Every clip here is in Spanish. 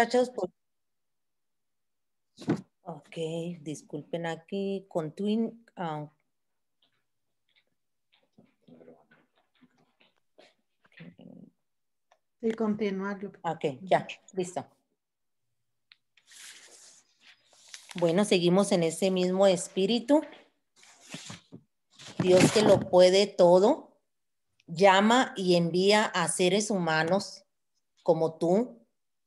muchachos. Ok, disculpen aquí. Continúen. Sí, continuarlo. Ok, ya, listo. Bueno, seguimos en ese mismo espíritu. Dios que lo puede todo, llama y envía a seres humanos como tú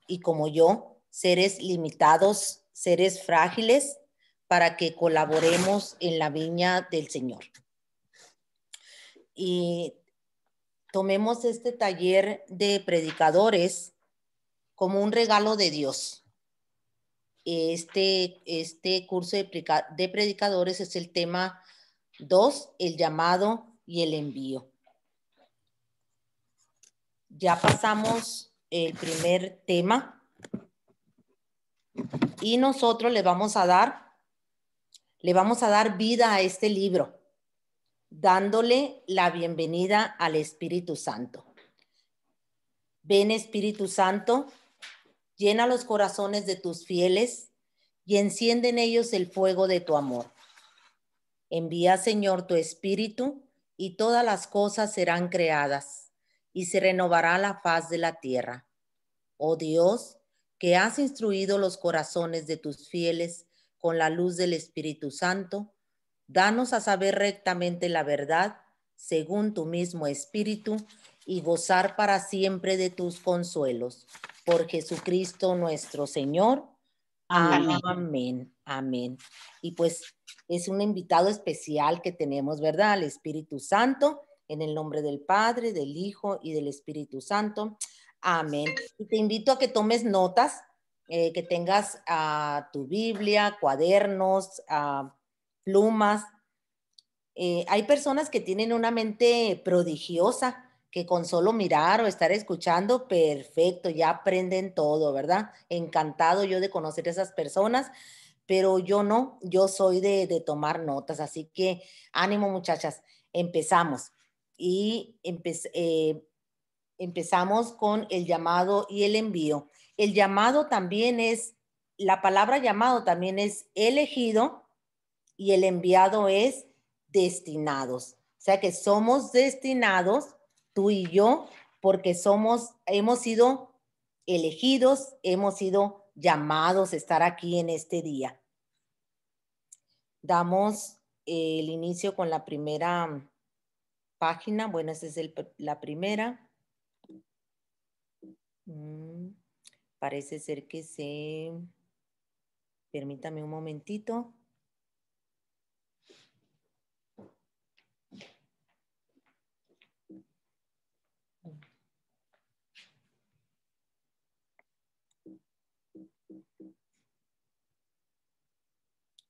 y como yo, seres limitados, seres frágiles, para que colaboremos en la viña del Señor. Y tomemos este taller de predicadores como un regalo de Dios. Este curso de predicadores es el tema 2, el llamado y el envío. Ya pasamos el primer tema y nosotros le vamos a dar vida a este libro, dándole la bienvenida al Espíritu Santo. Ven, Espíritu Santo, llena los corazones de tus fieles y enciende en ellos el fuego de tu amor. Envía, Señor, tu Espíritu y todas las cosas serán creadas y se renovará la faz de la tierra. Oh Dios, que has instruido los corazones de tus fieles con la luz del Espíritu Santo, danos a saber rectamente la verdad según tu mismo Espíritu y gozar para siempre de tus consuelos. Por Jesucristo nuestro Señor. Amén. Amén. Amén. Y pues es un invitado especial que tenemos, ¿verdad? Al Espíritu Santo, en el nombre del Padre, del Hijo y del Espíritu Santo. Amén. Y te invito a que tomes notas, que tengas tu Biblia, cuadernos, plumas. Hay personas que tienen una mente prodigiosa, que con solo mirar o estar escuchando, perfecto, ya aprenden todo, ¿verdad? Encantado yo de conocer a esas personas, pero yo no, yo soy de tomar notas, así que ánimo muchachas, empezamos. Y empezamos con el llamado y el envío. El llamado también es, la palabra llamado también es elegido y el enviado es destinados. O sea que somos destinados, tú y yo, porque hemos sido elegidos, hemos sido llamados a estar aquí en este día. Damos el inicio con la primera página. Bueno, esa es la primera. Parece ser que permítame un momentito.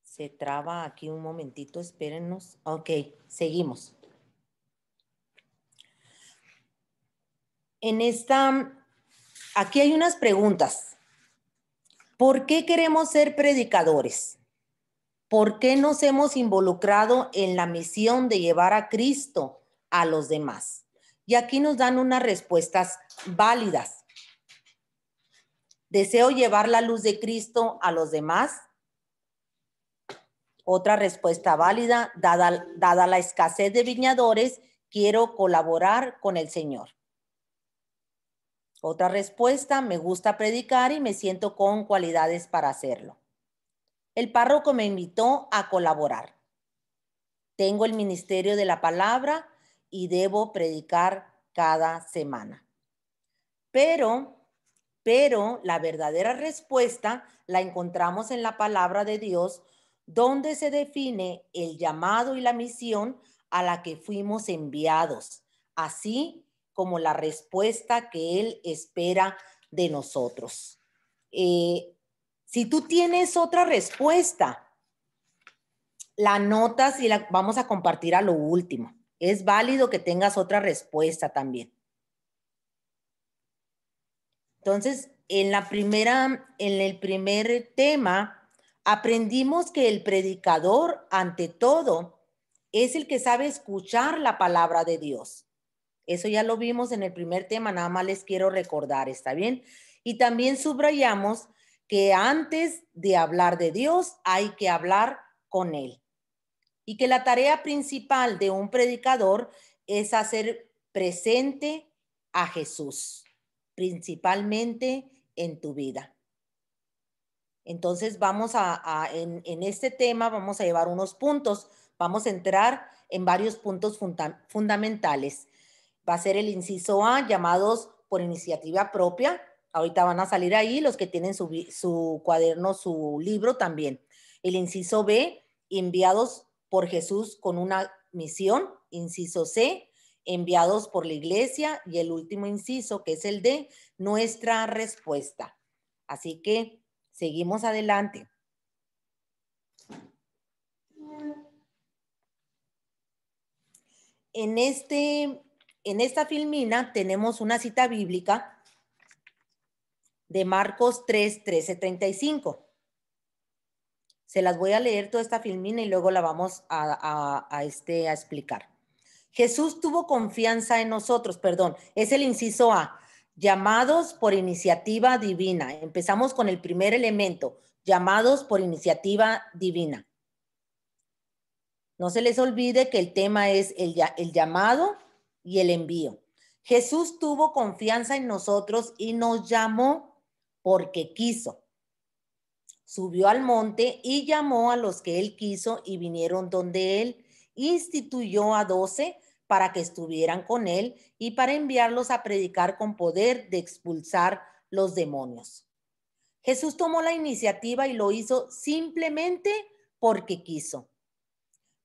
Se traba aquí un momentito, espérennos. Ok, seguimos. Aquí hay unas preguntas. ¿Por qué queremos ser predicadores? ¿Por qué nos hemos involucrado en la misión de llevar a Cristo a los demás? Y aquí nos dan unas respuestas válidas. ¿Deseo llevar la luz de Cristo a los demás? Otra respuesta válida, dada la escasez de viñadores, quiero colaborar con el Señor. Otra respuesta, me gusta predicar y me siento con cualidades para hacerlo. El párroco me invitó a colaborar. Tengo el ministerio de la palabra y debo predicar cada semana. Pero la verdadera respuesta la encontramos en la palabra de Dios, donde se define el llamado y la misión a la que fuimos enviados, así como la respuesta que Él espera de nosotros. Si tú tienes otra respuesta, la anotas y la vamos a compartir a lo último. Es válido que tengas otra respuesta también. Entonces, en el primer tema, aprendimos que el predicador, ante todo, es el que sabe escuchar la palabra de Dios. Eso ya lo vimos en el primer tema, nada más les quiero recordar, ¿está bien? Y también subrayamos que antes de hablar de Dios hay que hablar con Él. Y que la tarea principal de un predicador es hacer presente a Jesús, principalmente en tu vida. Entonces en este tema vamos a llevar unos puntos, vamos a entrar en varios puntos fundamentales. Va a ser el inciso A, llamados por iniciativa propia. Ahorita van a salir ahí los que tienen su cuaderno, su libro también. El inciso B, enviados por Jesús con una misión. Inciso C, enviados por la iglesia. Y el último inciso, que es el D, nuestra respuesta. Así que seguimos adelante. En esta filmina tenemos una cita bíblica de Marcos 3, 13, 35. Se las voy a leer toda esta filmina y luego la vamos a explicar. Jesús tuvo confianza en nosotros, es el inciso A, llamados por iniciativa divina. Empezamos con el primer elemento, llamados por iniciativa divina. No se les olvide que el tema es el llamado y el envío. Jesús tuvo confianza en nosotros y nos llamó porque quiso. Subió al monte y llamó a los que él quiso y vinieron donde él. Instituyó a 12 para que estuvieran con él y para enviarlos a predicar con poder de expulsar los demonios. Jesús tomó la iniciativa y lo hizo simplemente porque quiso.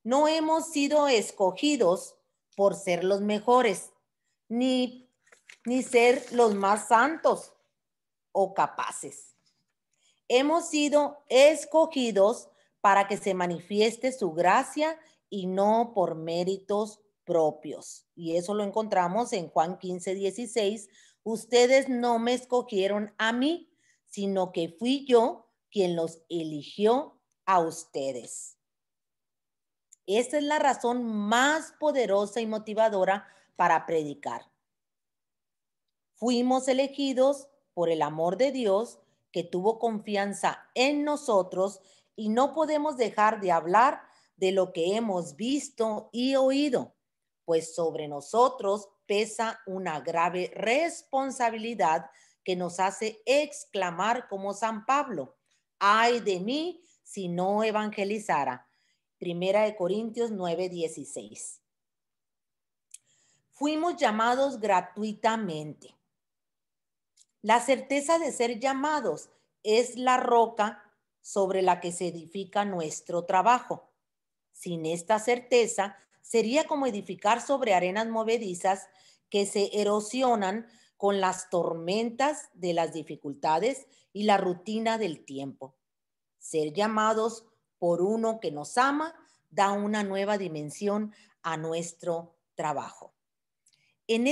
No hemos sido escogidos por ser los mejores, ni ser los más santos o capaces. Hemos sido escogidos para que se manifieste su gracia y no por méritos propios. Y eso lo encontramos en Juan 15, 16. Ustedes no me escogieron a mí, sino que fui yo quien los eligió a ustedes. Esta es la razón más poderosa y motivadora para predicar. Fuimos elegidos por el amor de Dios que tuvo confianza en nosotros y no podemos dejar de hablar de lo que hemos visto y oído, pues sobre nosotros pesa una grave responsabilidad que nos hace exclamar como San Pablo: ¡ay de mí si no evangelizara! Primera de Corintios 9:16. Fuimos llamados gratuitamente. La certeza de ser llamados es la roca sobre la que se edifica nuestro trabajo. Sin esta certeza, sería como edificar sobre arenas movedizas que se erosionan con las tormentas de las dificultades y la rutina del tiempo. Ser llamados por uno que nos ama da una nueva dimensión a nuestro trabajo. En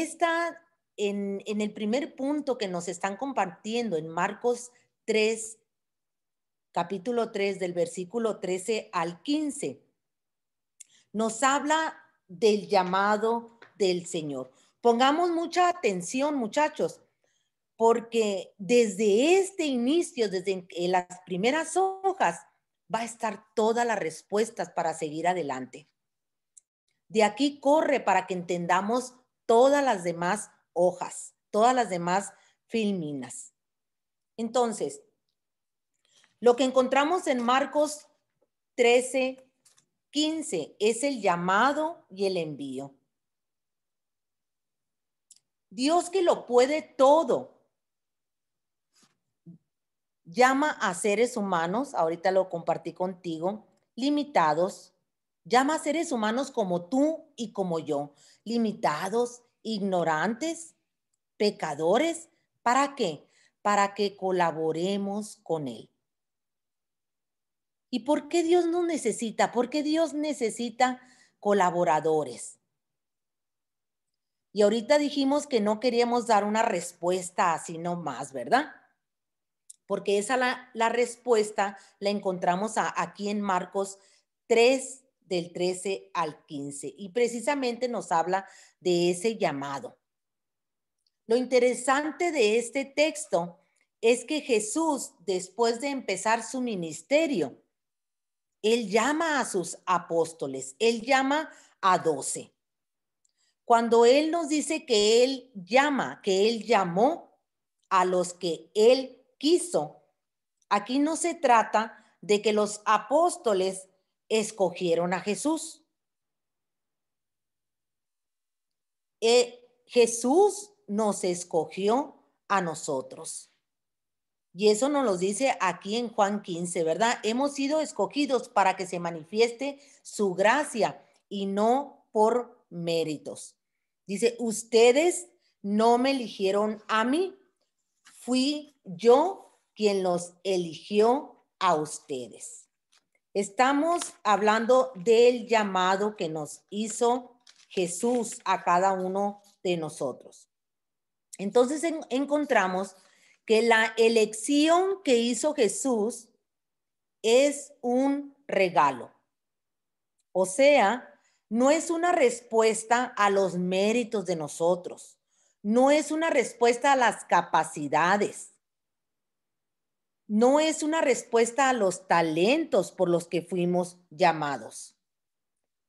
el primer punto que nos están compartiendo en Marcos 3, capítulo 3, del versículo 13 al 15, nos habla del llamado del Señor. Pongamos mucha atención, muchachos, porque desde este inicio, desde las primeras hojas, va a estar todas las respuestas para seguir adelante. De aquí corre para que entendamos todas las demás hojas, todas las demás filminas. Entonces, lo que encontramos en Marcos 13, 15 es el llamado y el envío. Dios, que lo puede todo, llama a seres humanos, ahorita lo compartí contigo, limitados. Llama a seres humanos como tú y como yo, limitados, ignorantes, pecadores. ¿Para qué? Para que colaboremos con Él. ¿Y por qué Dios nos necesita? ¿Por qué Dios necesita colaboradores? Y ahorita dijimos que no queríamos dar una respuesta así nomás, ¿verdad? Porque esa la respuesta la encontramos aquí en Marcos 3, del 13 al 15. Y precisamente nos habla de ese llamado. Lo interesante de este texto es que Jesús, después de empezar su ministerio, él llama a sus apóstoles, él llama a 12. Cuando él nos dice que él llama, que él llamó a los que él quiso, aquí no se trata de que los apóstoles escogieron a Jesús. Jesús nos escogió a nosotros. Y eso nos lo dice aquí en Juan 15, ¿verdad? Hemos sido escogidos para que se manifieste su gracia y no por méritos. Dice, ustedes no me eligieron a mí, fui yo quien los eligió a ustedes. Estamos hablando del llamado que nos hizo Jesús a cada uno de nosotros. Entonces encontramos que la elección que hizo Jesús es un regalo. O sea, no es una respuesta a los méritos de nosotros, no es una respuesta a las capacidades, no es una respuesta a los talentos por los que fuimos llamados,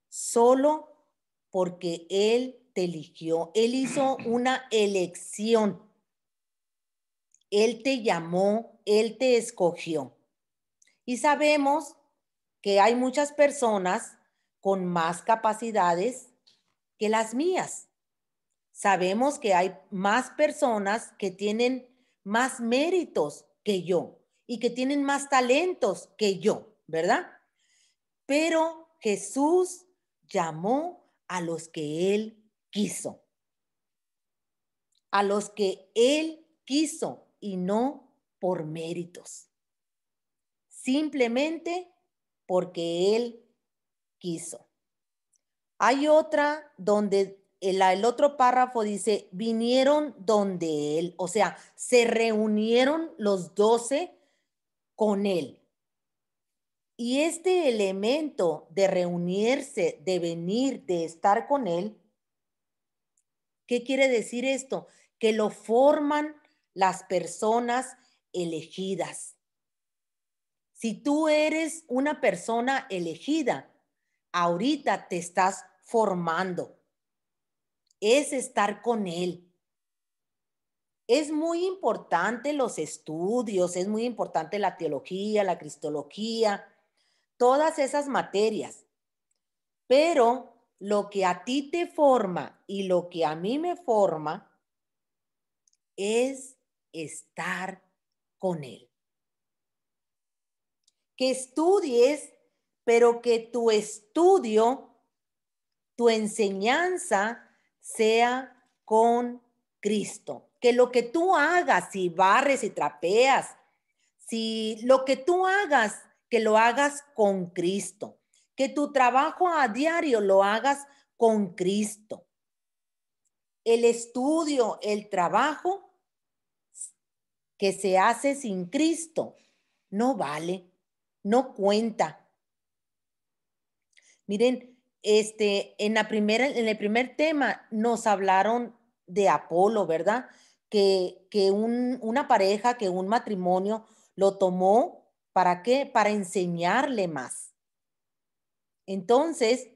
solo porque Él te eligió, Él hizo una elección. Él te llamó, Él te escogió. Y sabemos que hay muchas personas con más capacidades que las mías. Sabemos que hay más personas que tienen más méritos que yo y que tienen más talentos que yo, ¿verdad? Pero Jesús llamó a los que Él quiso. A los que Él quiso y no por méritos. Simplemente porque Él quiso. Hay otra donde el otro párrafo dice, vinieron donde Él, o sea, se reunieron los 12 con Él. Y este elemento de reunirse, de venir, de estar con Él, ¿qué quiere decir esto? Que lo forman las personas elegidas. Si tú eres una persona elegida, ahorita te estás formando. Es estar con Él. Es muy importante los estudios, es muy importante la teología, la cristología, todas esas materias. Pero lo que a ti te forma y lo que a mí me forma es estar con Él. Que estudies, pero que tu estudio, tu enseñanza sea con Cristo. Que lo que tú hagas, si barres y trapeas, si lo que tú hagas, que lo hagas con Cristo. Que tu trabajo a diario lo hagas con Cristo. El estudio, el trabajo que se hace sin Cristo no vale, no cuenta. Miren, en el primer tema nos hablaron de Apolo, ¿verdad? Que una pareja, que un matrimonio lo tomó, ¿para qué? Para enseñarle más. Entonces,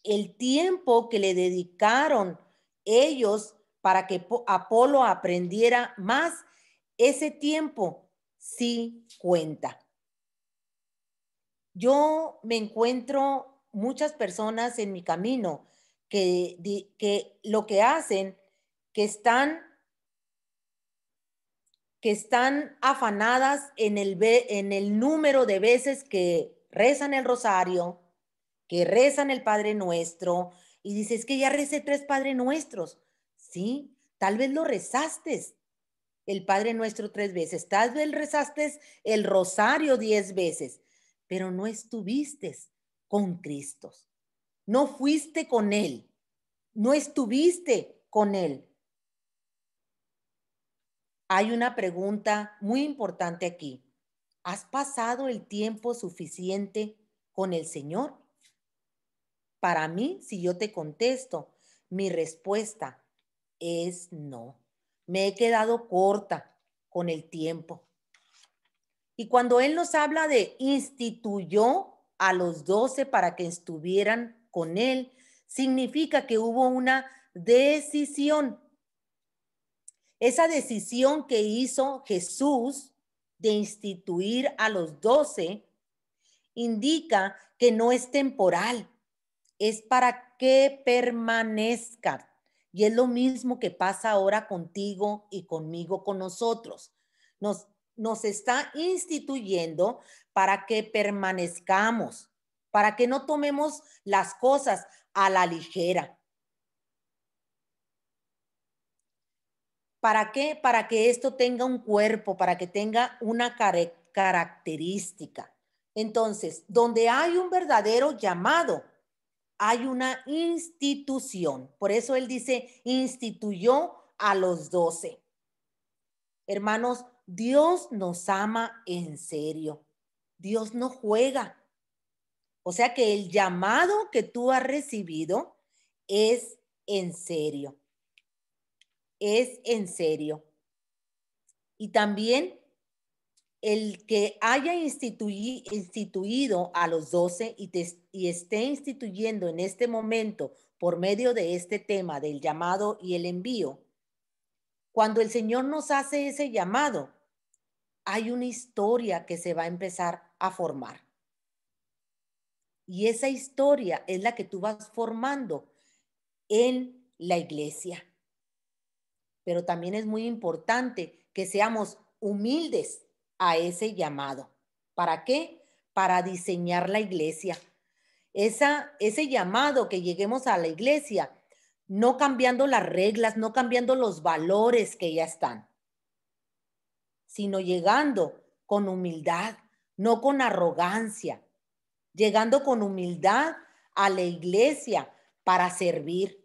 el tiempo que le dedicaron ellos para que Apolo aprendiera más, ese tiempo sí cuenta. Yo me encuentro muchas personas en mi camino que lo que hacen, que están afanadas en el número de veces que rezan el rosario, que rezan el Padre Nuestro, y dices que ya recé 3 Padre Nuestros. Sí, tal vez lo rezaste el Padre Nuestro 3 veces, tal vez rezaste el rosario 10 veces, pero no estuviste con Cristo. No fuiste con Él, no estuviste con Él. Hay una pregunta muy importante aquí. ¿Has pasado el tiempo suficiente con el Señor? Para mí, si yo te contesto, mi respuesta es no. Me he quedado corta con el tiempo. Y cuando Él nos habla de instituyó a los 12 para que estuvieran con Él, significa que hubo una decisión. Esa decisión que hizo Jesús de instituir a los 12 indica que no es temporal, es para que permanezca. Y es lo mismo que pasa ahora contigo y conmigo, con nosotros. Nos está instituyendo para que permanezcamos, para que no tomemos las cosas a la ligera. ¿Para qué? Para que esto tenga un cuerpo, para que tenga una característica. Entonces, donde hay un verdadero llamado, hay una institución. Por eso él dice, instituyó a los 12. Hermanos, Dios nos ama en serio. Dios no juega. O sea que el llamado que tú has recibido es en serio. Es en serio. Y también el que haya instituido a los 12 y esté instituyendo en este momento por medio de este tema del llamado y el envío, cuando el Señor nos hace ese llamado, hay una historia que se va a empezar a formar. Y esa historia es la que tú vas formando en la iglesia. Pero también es muy importante que seamos humildes a ese llamado. ¿Para qué? Para diseñar la iglesia. Ese llamado que lleguemos a la iglesia, no cambiando las reglas, no cambiando los valores que ya están, sino llegando con humildad, no con arrogancia, llegando con humildad a la iglesia para servir.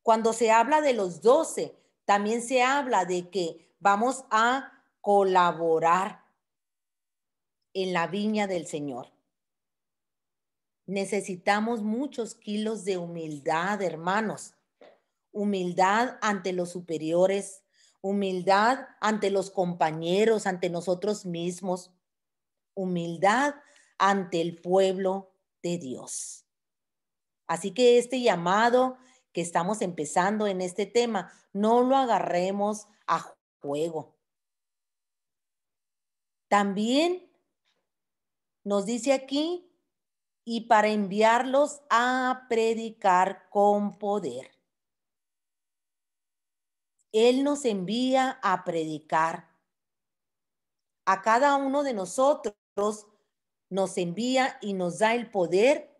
Cuando se habla de los 12, también se habla de que vamos a colaborar en la viña del Señor. Necesitamos muchos kilos de humildad, hermanos. Humildad ante los superiores, humildad ante los compañeros, ante nosotros mismos, humildad ante el pueblo de Dios. Así que este llamado que estamos empezando en este tema, no lo agarremos a juego. También nos dice aquí, y para enviarlos a predicar con poder. Él nos envía a predicar. A cada uno de nosotros nos envía y nos da el poder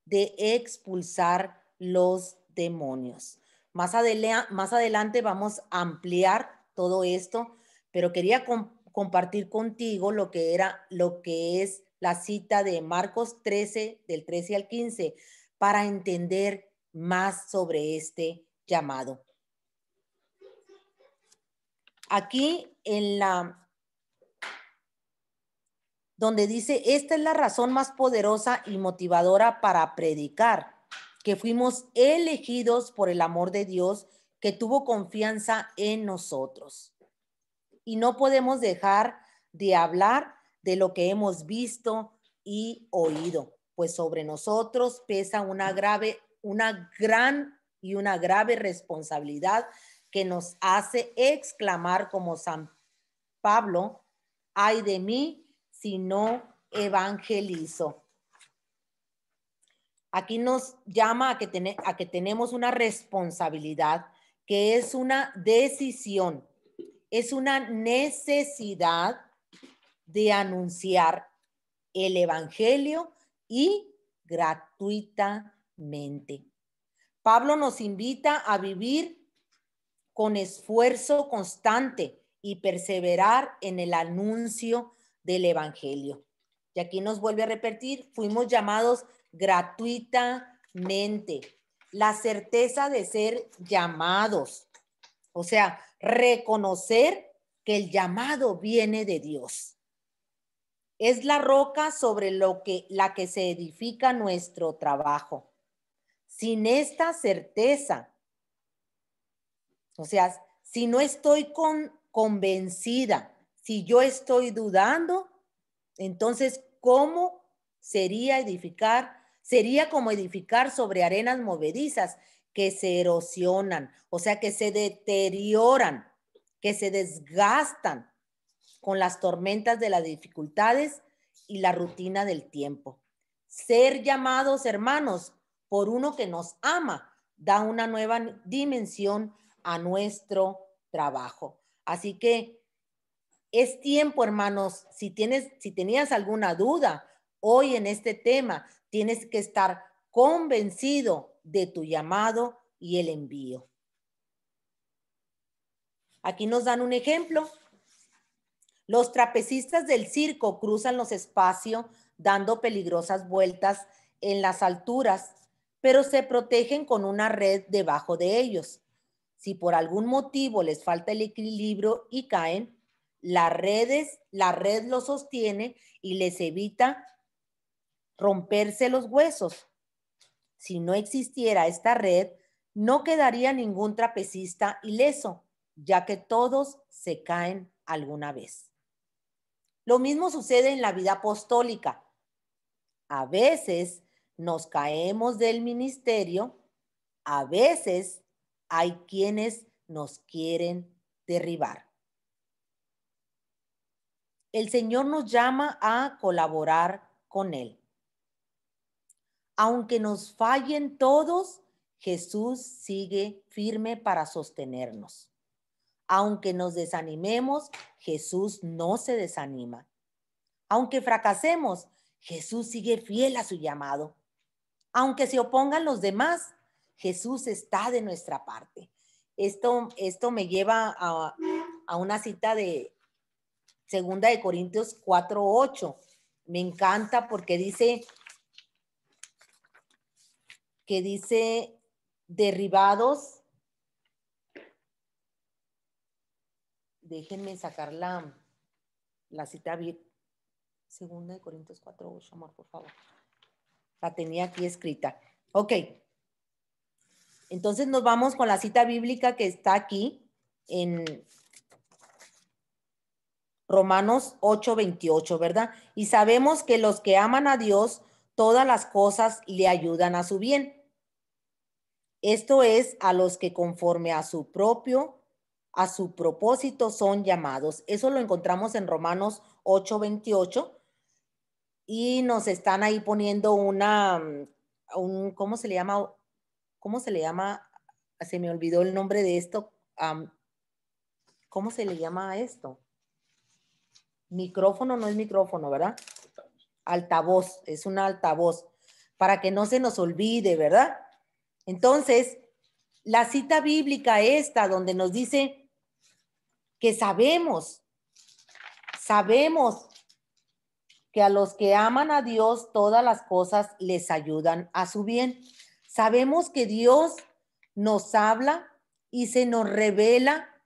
de expulsar los demonios. Más adelante vamos a ampliar todo esto, pero quería compartir contigo lo que es la cita de Marcos 13, del 13 al 15, para entender más sobre este llamado. Aquí donde dice, esta es la razón más poderosa y motivadora para predicar, que fuimos elegidos por el amor de Dios, que tuvo confianza en nosotros. Y no podemos dejar de hablar de lo que hemos visto y oído, pues sobre nosotros pesa una gran y grave responsabilidad que nos hace exclamar como San Pablo, ay de mí si no evangelizo. Aquí nos llama a que tenemos una responsabilidad, que es una decisión, es una necesidad de anunciar el evangelio y gratuitamente. Pablo nos invita a vivir con esfuerzo constante y perseverar en el anuncio del evangelio. Y aquí nos vuelve a repetir, fuimos llamados gratuitamente. La certeza de ser llamados. O sea, reconocer que el llamado viene de Dios. Es la roca sobre la que se edifica nuestro trabajo. Sin esta certeza, o sea, Si no estoy convencida, si yo estoy dudando, entonces, ¿cómo sería edificar? Sería como edificar sobre arenas movedizas que se erosionan, o sea, que se deterioran, que se desgastan con las tormentas de las dificultades y la rutina del tiempo. Ser llamados hermanos por uno que nos ama da una nueva dimensión a nuestro trabajo. Así que es tiempo, hermanos, si tenías alguna duda hoy en este tema, tienes que estar convencido de tu llamado y el envío. Aquí nos dan un ejemplo. Los trapecistas del circo cruzan los espacios dando peligrosas vueltas en las alturas, pero se protegen con una red debajo de ellos. Si por algún motivo les falta el equilibrio y caen, la red los sostiene y les evita romperse los huesos. Si no existiera esta red, no quedaría ningún trapecista ileso, ya que todos se caen alguna vez. Lo mismo sucede en la vida apostólica. A veces nos caemos del ministerio, a veces hay quienes nos quieren derribar. El Señor nos llama a colaborar con Él. Aunque nos fallen todos, Jesús sigue firme para sostenernos. Aunque nos desanimemos, Jesús no se desanima. Aunque fracasemos, Jesús sigue fiel a su llamado. Aunque se opongan los demás, Jesús está de nuestra parte. Esto me lleva a una cita de 2 de Corintios 4:8. Me encanta porque dice derribados. Déjenme sacar la cita bien. 2 de Corintios 4:8, amor, por favor. La tenía aquí escrita. Ok. Entonces nos vamos con la cita bíblica que está aquí en Romanos 8:28, ¿verdad? Y sabemos que los que aman a Dios, todas las cosas le ayudan a su bien. Esto es a los que conforme a su propósito son llamados. Eso lo encontramos en Romanos 8:28 y nos están ahí poniendo ¿cómo se le llama? ¿Cómo se le llama? Se me olvidó el nombre de esto. ¿Cómo se le llama a esto? Micrófono, no es micrófono, ¿verdad? Altavoz, es un altavoz, para que no se nos olvide, ¿verdad? Entonces, la cita bíblica esta, donde nos dice que sabemos que a los que aman a Dios, todas las cosas les ayudan a su bien. Sabemos que Dios nos habla y se nos revela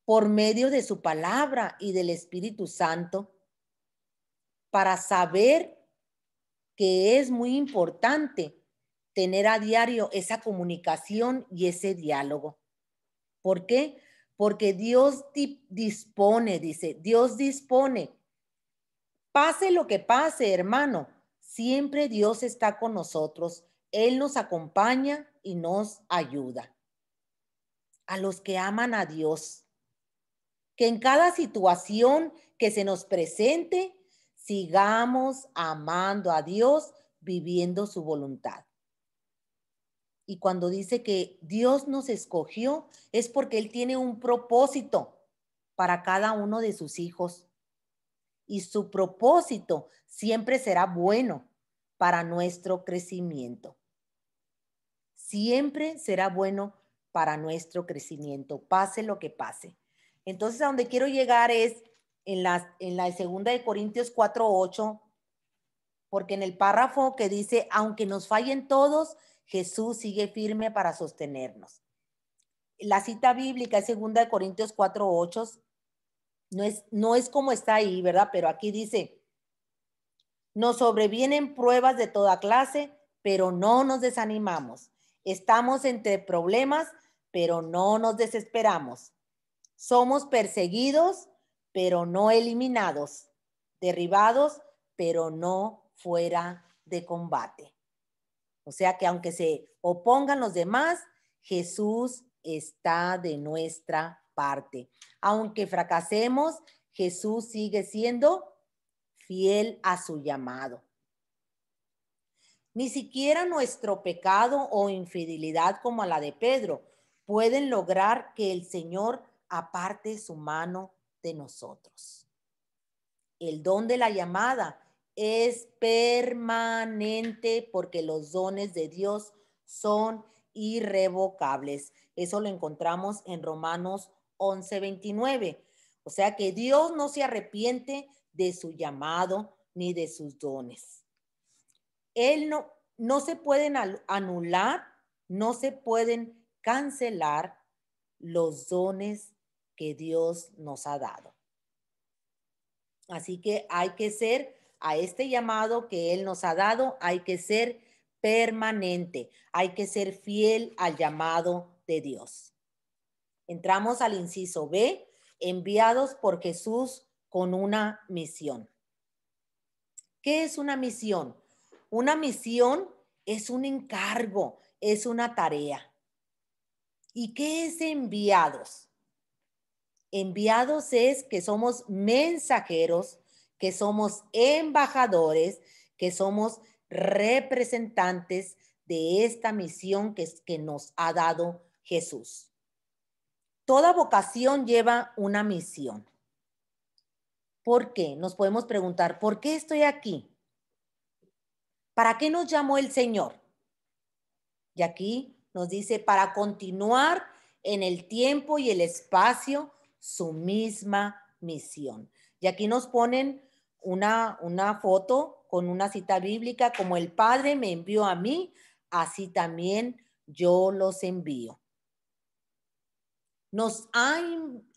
por medio de su palabra y del Espíritu Santo para saber que es muy importante tener a diario esa comunicación y ese diálogo. ¿Por qué? Porque Dios dispone, dice, Dios dispone. Pase lo que pase, hermano, siempre Dios está con nosotros. Él nos acompaña y nos ayuda. A los que aman a Dios, que en cada situación que se nos presente, sigamos amando a Dios, viviendo su voluntad. Y cuando dice que Dios nos escogió, es porque Él tiene un propósito para cada uno de sus hijos. Y su propósito siempre será bueno para nuestro crecimiento. Siempre será bueno para nuestro crecimiento, pase lo que pase. Entonces, a donde quiero llegar es en la 2 de Corintios 4:8, porque en el párrafo que dice, aunque nos fallen todos, Jesús sigue firme para sostenernos. La cita bíblica es 2 de Corintios 4:8. No es como está ahí, ¿verdad? Pero aquí dice, nos sobrevienen pruebas de toda clase, pero no nos desanimamos. Estamos entre problemas, pero no nos desesperamos. Somos perseguidos, pero no eliminados, derribados, pero no fuera de combate. O sea que aunque se opongan los demás, Jesús está de nuestra parte. Aunque fracasemos, Jesús sigue siendo fiel a su llamado. Ni siquiera nuestro pecado o infidelidad como a la de Pedro pueden lograr que el Señor aparte su mano de nosotros. El don de la llamada es permanente porque los dones de Dios son irrevocables. Eso lo encontramos en Romanos 11:29. O sea que Dios no se arrepiente de su llamado ni de sus dones. Él no se pueden anular, no se pueden cancelar los dones que Dios nos ha dado. Así que hay que ser, a este llamado que Él nos ha dado, hay que ser permanente, hay que ser fiel al llamado de Dios. Entramos al inciso B, enviados por Jesús con una misión. ¿Qué es una misión? Una misión es un encargo, es una tarea. ¿Y qué es enviados? Enviados es que somos mensajeros, que somos embajadores, que somos representantes de esta misión que nos ha dado Jesús. Toda vocación lleva una misión. ¿Por qué? Nos podemos preguntar, ¿por qué estoy aquí? ¿Para qué nos llamó el Señor? Y aquí nos dice, para continuar en el tiempo y el espacio su misma misión. Y aquí nos ponen una foto con una cita bíblica, como el Padre me envió a mí, así también yo los envío. Nos ha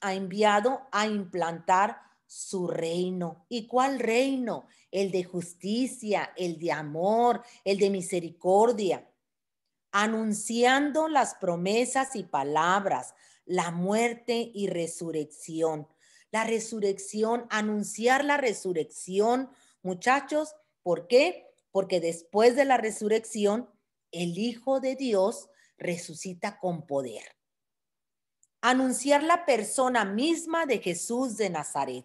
enviado a implantar su reino. ¿Y cuál reino? El de justicia, el de amor, el de misericordia, anunciando las promesas y palabras, la muerte y resurrección. La resurrección, anunciar la resurrección, muchachos, ¿por qué? Porque después de la resurrección, el Hijo de Dios resucita con poder. Anunciar la persona misma de Jesús de Nazaret.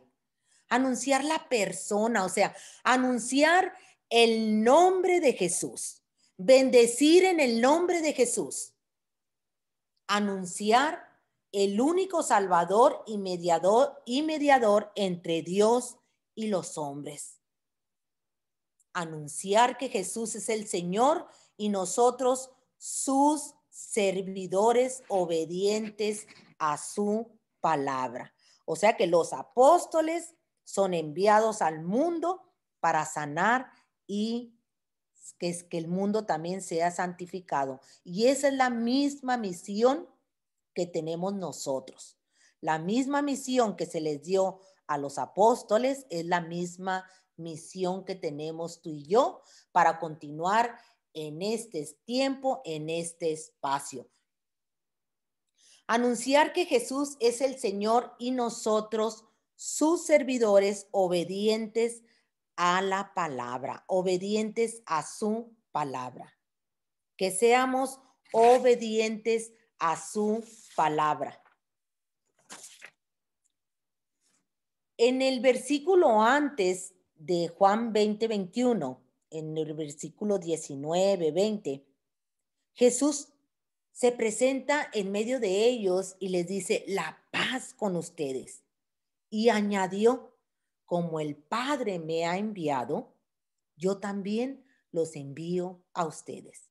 Anunciar la persona, o sea, anunciar el nombre de Jesús. Bendecir en el nombre de Jesús. Anunciar el único Salvador y mediador entre Dios y los hombres. Anunciar que Jesús es el Señor y nosotros sus servidores obedientes a su palabra. O sea que los apóstoles son enviados al mundo para sanar y que el mundo también sea santificado. Y esa es la misma misión que tenemos nosotros. La misma misión que se les dio a los apóstoles es la misma misión que tenemos tú y yo para continuar en este tiempo, en este espacio. Anunciar que Jesús es el Señor y nosotros, sus servidores, obedientes a la palabra, obedientes a su palabra. Que seamos obedientes a su palabra. En el versículo antes de Juan 20:21, en el versículo 19:20, Jesús se presenta en medio de ellos y les dice, la paz con ustedes. Y añadió, como el Padre me ha enviado, yo también los envío a ustedes.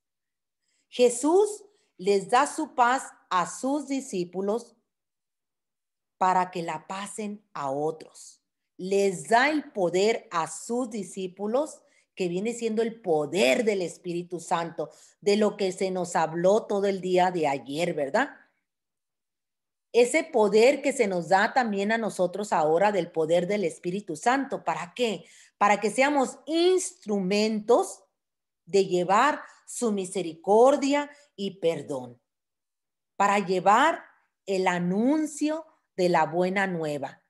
Jesús les da su paz a sus discípulos para que la pasen a otros. Les da el poder a sus discípulos, que viene siendo el poder del Espíritu Santo, de lo que se nos habló todo el día de ayer, ¿verdad? Ese poder que se nos da también a nosotros ahora del poder del Espíritu Santo. ¿Para qué? Para que seamos instrumentos de llevar su misericordia y perdón. Para llevar el anuncio de la buena nueva.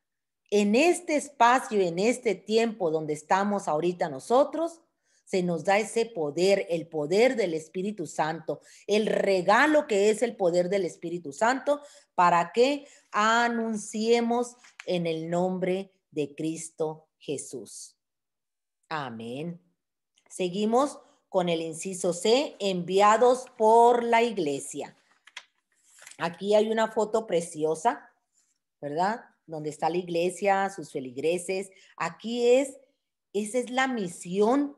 En este espacio, en este tiempo donde estamos ahorita nosotros, se nos da ese poder, el poder del Espíritu Santo, el regalo que es el poder del Espíritu Santo, para que anunciemos en el nombre de Cristo Jesús. Amén. Seguimos con el inciso C, enviados por la iglesia. Aquí hay una foto preciosa, ¿verdad? Donde está la iglesia, sus feligreses. Esa es la misión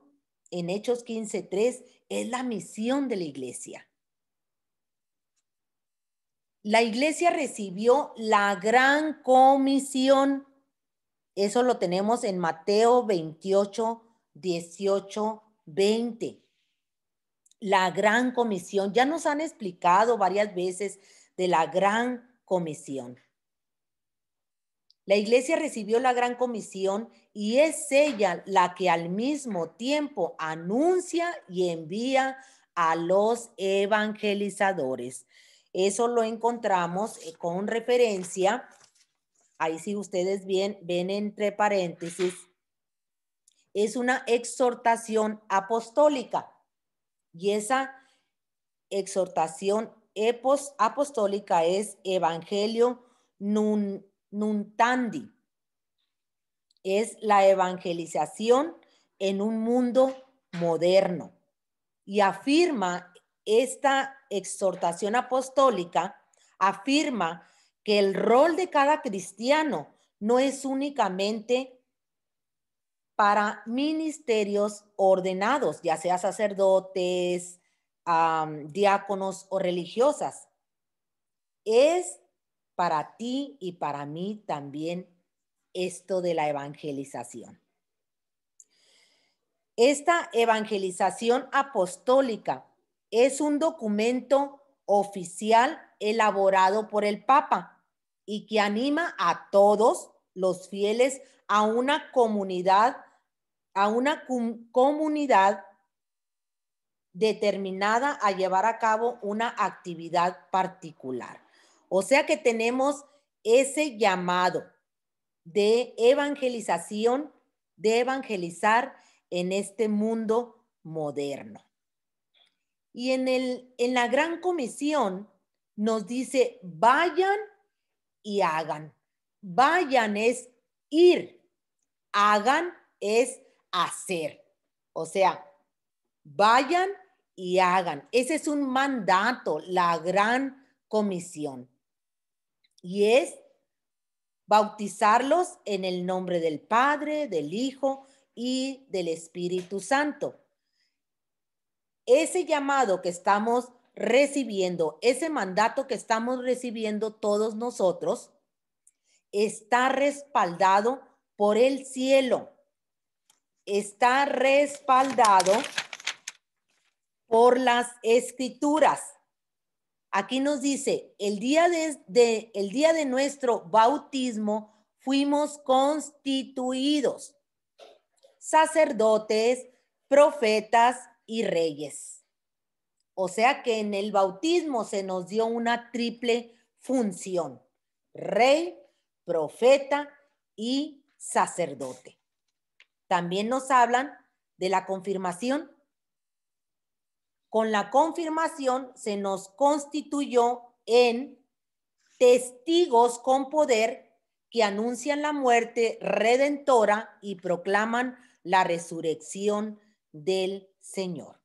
en Hechos 15:3, es la misión de la iglesia. La iglesia recibió la gran comisión. Eso lo tenemos en Mateo 28, 18, 20. La gran comisión. Ya nos han explicado varias veces de la gran comisión. La iglesia recibió la gran comisión y es ella la que al mismo tiempo anuncia y envía a los evangelizadores. Eso lo encontramos con referencia, ahí si ustedes ven entre paréntesis, es una exhortación apostólica y esa exhortación apostólica es Evangelio Nuntandi. Es la evangelización en un mundo moderno. Y afirma esta exhortación apostólica, afirma que el rol de cada cristiano no es únicamente para ministerios ordenados, ya sea sacerdotes, diáconos o religiosas. Es para ti y para mí también esto de la evangelización. Esta evangelización apostólica es un documento oficial elaborado por el Papa y que anima a todos los fieles a una comunidad, comunidad determinada a llevar a cabo una actividad particular. O sea que tenemos ese llamado de evangelización, de evangelizar en este mundo moderno. Y en la gran comisión nos dice, vayan y hagan. Vayan es ir, hagan es hacer. O sea, vayan y hagan. Ese es un mandato, la gran comisión. Y es bautizarlos en el nombre del Padre, del Hijo y del Espíritu Santo. Ese llamado que estamos recibiendo, ese mandato que estamos recibiendo todos nosotros, está respaldado por el cielo. Está respaldado por las escrituras. Aquí nos dice, el día de nuestro bautismo fuimos constituidos sacerdotes, profetas y reyes. O sea que en el bautismo se nos dio una triple función: rey, profeta y sacerdote. También nos hablan de la confirmación. Con la confirmación se nos constituyó en testigos con poder que anuncian la muerte redentora y proclaman la resurrección del Señor.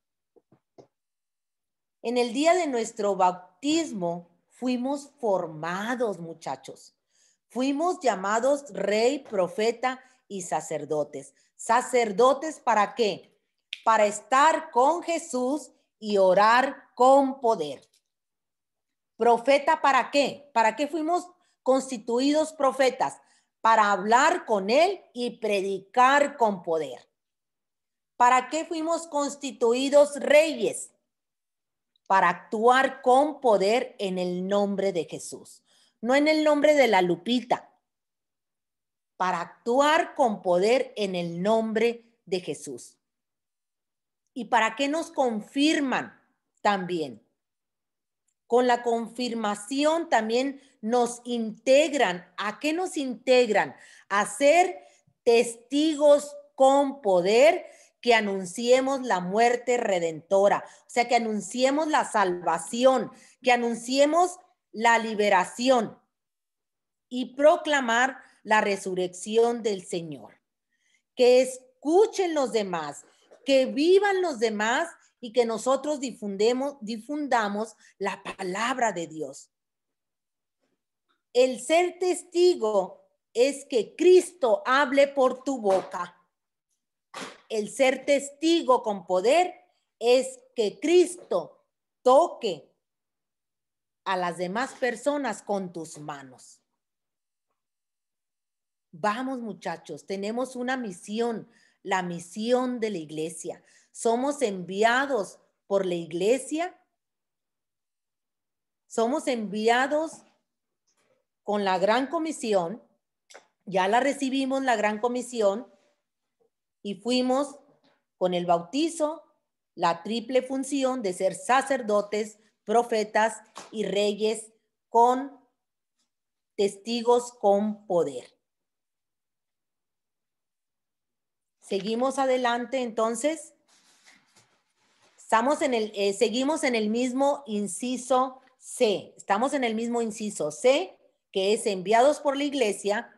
En el día de nuestro bautismo fuimos formados, muchachos. Fuimos llamados rey, profeta y sacerdotes. ¿Sacerdotes para qué? Para estar con Jesús y orar con poder. ¿Profeta para qué? ¿Para qué fuimos constituidos profetas? Para hablar con Él y predicar con poder. ¿Para qué fuimos constituidos reyes? Para actuar con poder en el nombre de Jesús, no en el nombre de la Lupita. Para actuar con poder en el nombre de Jesús. ¿Y para qué nos confirman también? Con la confirmación también nos integran. ¿A qué nos integran? A ser testigos con poder que anunciemos la muerte redentora, o sea, que anunciemos la salvación, que anunciemos la liberación y proclamar la resurrección del Señor. Que escuchen los demás, que vivan los demás y que nosotros difundamos la palabra de Dios. El ser testigo es que Cristo hable por tu boca. El ser testigo con poder es que Cristo toque a las demás personas con tus manos. Vamos, muchachos, tenemos una misión, la misión de la iglesia. Somos enviados por la iglesia. Somos enviados con la gran comisión. Ya la recibimos, la gran comisión, y fuimos con el bautizo, la triple función de ser sacerdotes, profetas y reyes con testigos con poder. Seguimos adelante, entonces. Seguimos en el mismo inciso C. Estamos en el mismo inciso C, que es enviados por la iglesia,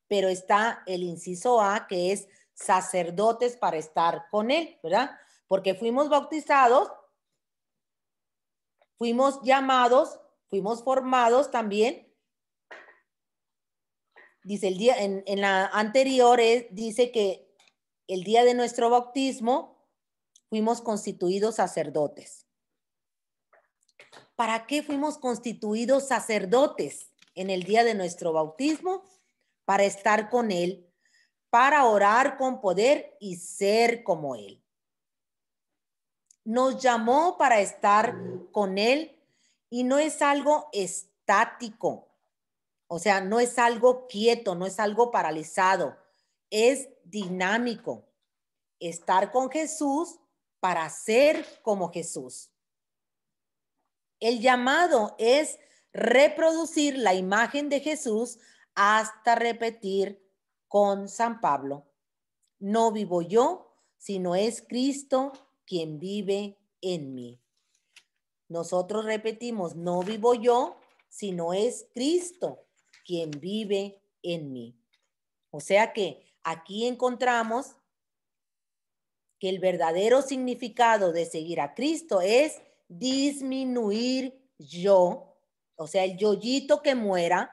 pero está el inciso A, que es sacerdotes para estar con él, ¿verdad? Porque fuimos bautizados, fuimos llamados, fuimos formados también. Dice el día, en la anterior dice que el día de nuestro bautismo fuimos constituidos sacerdotes. ¿Para qué fuimos constituidos sacerdotes en el día de nuestro bautismo? Para estar con Él, para orar con poder y ser como Él. Nos llamó para estar con Él y no es algo estático. O sea, no es algo quieto, no es algo paralizado, es dinámico. Estar con Jesús para ser como Jesús. El llamado es reproducir la imagen de Jesús hasta repetir con San Pablo: no vivo yo, sino es Cristo quien vive en mí. Nosotros repetimos: no vivo yo, sino es Cristo quien vive en mí. O sea que aquí encontramos que el verdadero significado de seguir a Cristo es disminuir yo, o sea, el yoyito que muera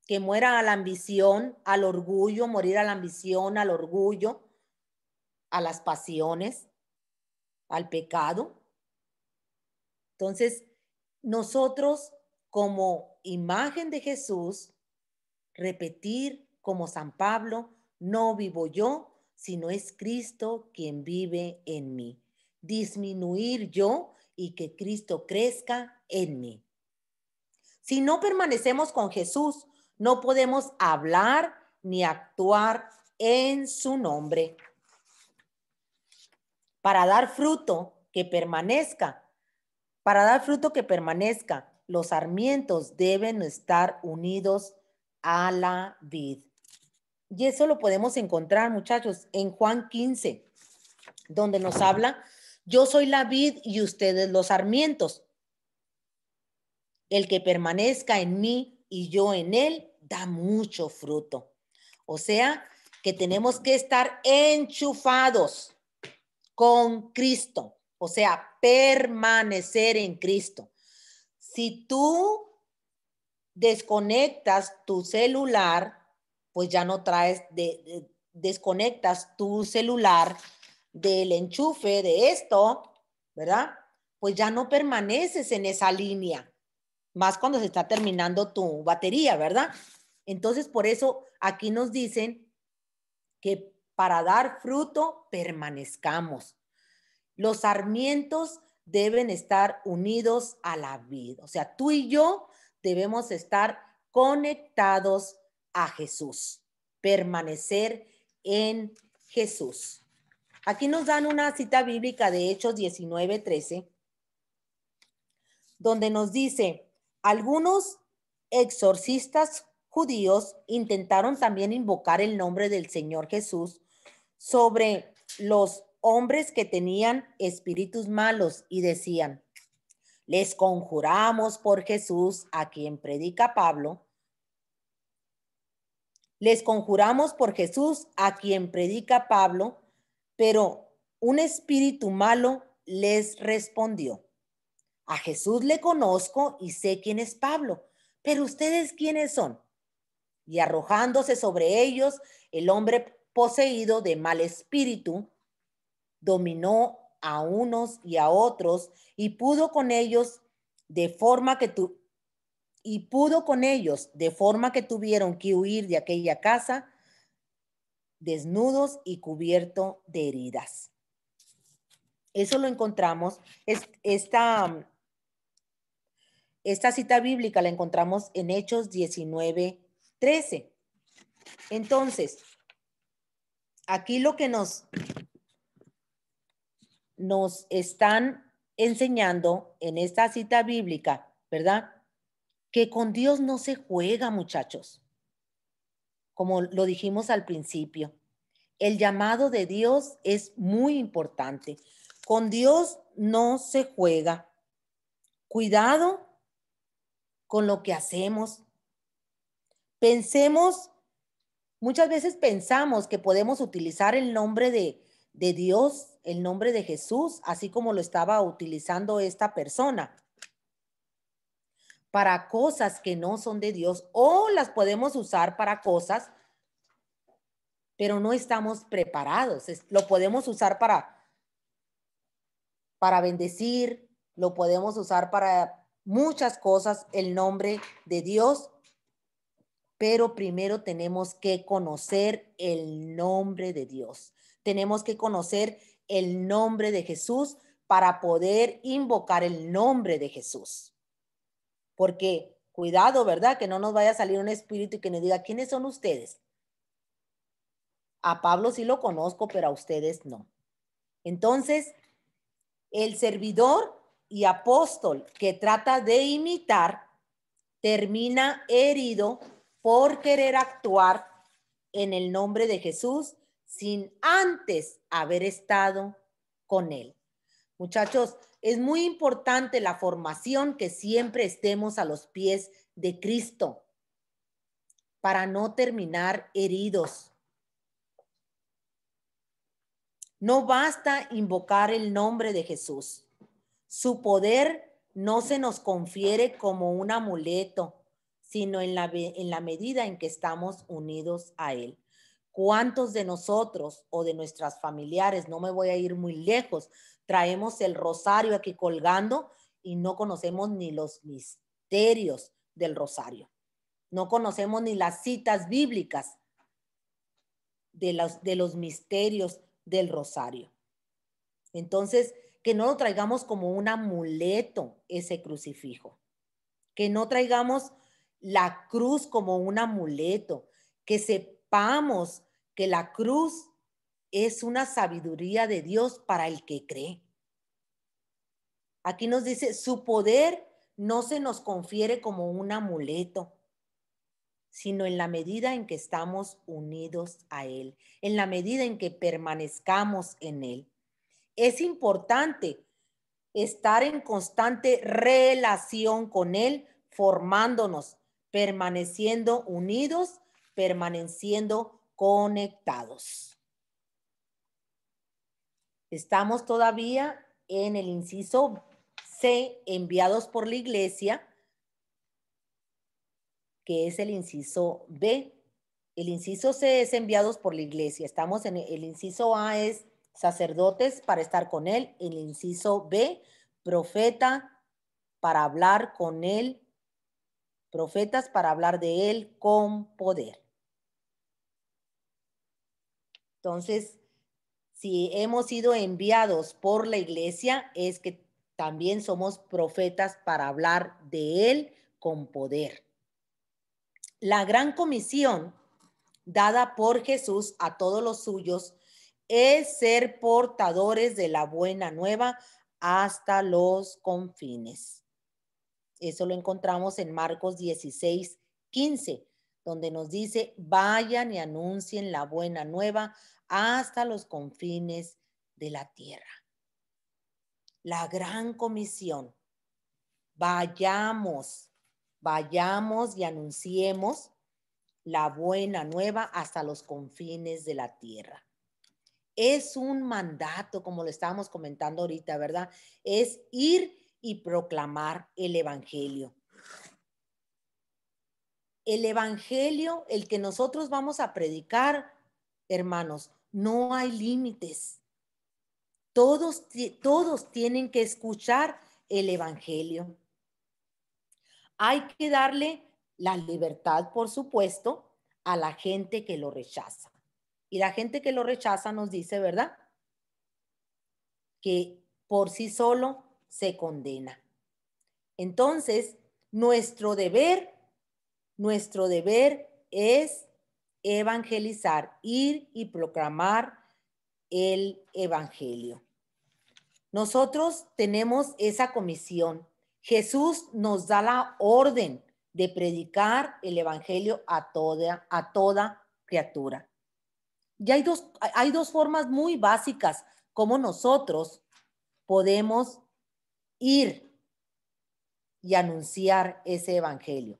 a la ambición, al orgullo, morir a la ambición, al orgullo, a las pasiones, al pecado. Entonces, nosotros como imagen de Jesús, repetir como San Pablo: no vivo yo, sino es Cristo quien vive en mí. Disminuir yo y que Cristo crezca en mí. Si no permanecemos con Jesús, no podemos hablar ni actuar en su nombre. Para dar fruto que permanezca, los sarmientos deben estar unidos a la vid. Y eso lo podemos encontrar, muchachos, en Juan 15, donde nos habla: yo soy la vid y ustedes los sarmientos. El que permanezca en mí y yo en él, da mucho fruto. O sea, que tenemos que estar enchufados con Cristo. O sea, permanecer en Cristo. Si tú desconectas tu celular, pues ya no traes, desconectas tu celular del enchufe de esto, ¿verdad? Pues ya no permaneces en esa línea, más cuando se está terminando tu batería, ¿verdad? Entonces, por eso aquí nos dicen que para dar fruto permanezcamos. Los sarmientos deben estar unidos a la vid. O sea, tú y yo debemos estar conectados a Jesús, permanecer en Jesús. Aquí nos dan una cita bíblica de Hechos 19:13, donde nos dice, algunos exorcistas judíos intentaron también invocar el nombre del Señor Jesús sobre los hombres que tenían espíritus malos y decían, les conjuramos por Jesús, a quien predica Pablo. Les conjuramos por Jesús, a quien predica Pablo, pero un espíritu malo les respondió, a Jesús le conozco y sé quién es Pablo, pero ustedes quiénes son. Y arrojándose sobre ellos, el hombre poseído de mal espíritu dominó a unos y a otros y pudo con ellos de forma que tuvieron que huir de aquella casa desnudos y cubierto de heridas. Eso lo encontramos, esta cita bíblica la encontramos en Hechos 19:13. Entonces, aquí lo que nos están enseñando en esta cita bíblica, ¿verdad? Que con Dios no se juega, muchachos. Como lo dijimos al principio, el llamado de Dios es muy importante. Con Dios no se juega. Cuidado con lo que hacemos. Muchas veces pensamos que podemos utilizar el nombre de Dios, el nombre de Jesús, así como lo estaba utilizando esta persona, para cosas que no son de Dios, o las podemos usar para cosas, pero no estamos preparados. Lo podemos usar para bendecir, lo podemos usar para muchas cosas, el nombre de Dios, pero primero tenemos que conocer el nombre de Dios. Tenemos que conocer el nombre de Jesús para poder invocar el nombre de Jesús. Porque cuidado, ¿verdad? Que no nos vaya a salir un espíritu y que nos diga, ¿quiénes son ustedes? A Pablo sí lo conozco, pero a ustedes no. Entonces, el servidor y apóstol que trata de imitar termina herido por querer actuar en el nombre de Jesús sin antes haber estado con él. Muchachos, es muy importante la formación, que siempre estemos a los pies de Cristo para no terminar heridos. No basta invocar el nombre de Jesús. Su poder no se nos confiere como un amuleto, sino en la medida en que estamos unidos a Él. ¿Cuántos de nosotros o de nuestras familiares, no me voy a ir muy lejos, traemos el rosario aquí colgando y no conocemos ni los misterios del rosario? No conocemos ni las citas bíblicas de los misterios del rosario. Entonces, que no lo traigamos como un amuleto ese crucifijo, que no traigamos la cruz como un amuleto, que sepamos que la cruz es una sabiduría de Dios para el que cree. Aquí nos dice, su poder no se nos confiere como un amuleto, sino en la medida en que estamos unidos a Él, en la medida en que permanezcamos en Él. Es importante estar en constante relación con Él, formándonos, permaneciendo unidos, permaneciendo conectados. Estamos todavía en el inciso C, enviados por la iglesia, que es el inciso B. El inciso C es enviados por la iglesia. Estamos en el inciso A, es sacerdotes para estar con él. El inciso B, profeta para hablar con él, profetas para hablar de él con poder. Entonces, si hemos sido enviados por la iglesia, es que también somos profetas para hablar de él con poder. La gran comisión dada por Jesús a todos los suyos es ser portadores de la buena nueva hasta los confines. Eso lo encontramos en Marcos 16:15, donde nos dice, vayan y anuncien la buena nueva hasta los confines de la tierra. La gran comisión. Vayamos y anunciemos la buena nueva hasta los confines de la tierra. Es un mandato, como lo estábamos comentando ahorita, ¿verdad? Es ir y proclamar el evangelio. El evangelio, el que nosotros vamos a predicar, hermanos, no hay límites. Todos tienen que escuchar el evangelio. Hay que darle la libertad, por supuesto, a la gente que lo rechaza. Y la gente que lo rechaza nos dice, ¿verdad?, que por sí solo se condena. Entonces, nuestro deber es evangelizar, ir y proclamar el evangelio. Nosotros tenemos esa comisión. Jesús nos da la orden de predicar el evangelio a toda criatura. Y hay dos formas muy básicas como nosotros podemos ir y anunciar ese evangelio.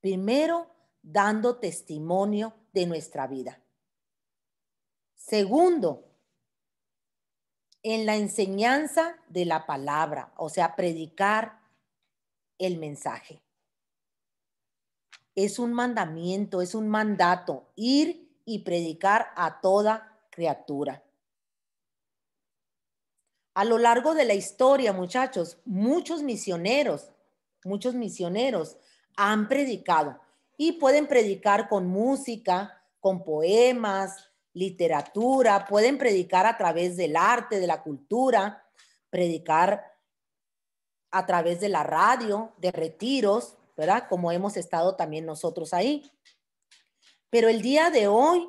Primero, dando testimonio de nuestra vida. Segundo, en la enseñanza de la palabra, o sea, predicar el mensaje. Es un mandamiento, es un mandato, ir y predicar a toda criatura. A lo largo de la historia, muchachos, muchos misioneros han predicado y pueden predicar con música, con poemas, literatura, pueden predicar a través del arte, de la cultura, predicar a través de la radio, de retiros, ¿verdad? Como hemos estado también nosotros ahí. Pero el día de hoy,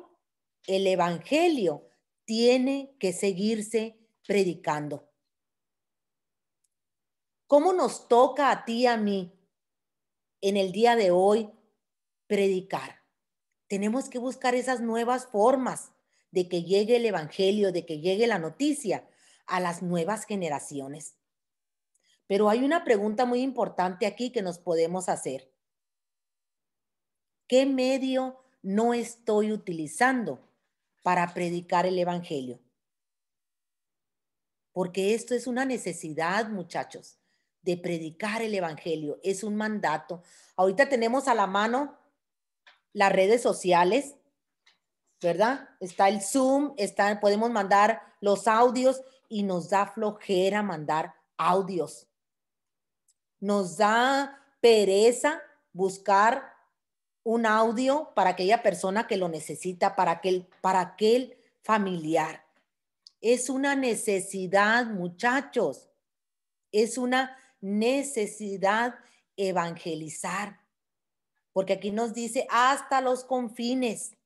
el evangelio tiene que seguirse predicando. ¿Cómo nos toca a ti y a mí en el día de hoy predicar? Tenemos que buscar esas nuevas formas de que llegue el evangelio, de que llegue la noticia a las nuevas generaciones. Pero hay una pregunta muy importante aquí que nos podemos hacer. ¿Qué medio no estoy utilizando para predicar el evangelio? Porque esto es una necesidad, muchachos, de predicar el evangelio. Es un mandato. Ahorita tenemos a la mano las redes sociales, ¿verdad? Está el Zoom, podemos mandar los audios y nos da flojera mandar audios. Nos da pereza buscar un audio para aquella persona que lo necesita, para aquel familiar. Es una necesidad, muchachos. Es una necesidad evangelizar. Porque aquí nos dice hasta los confines.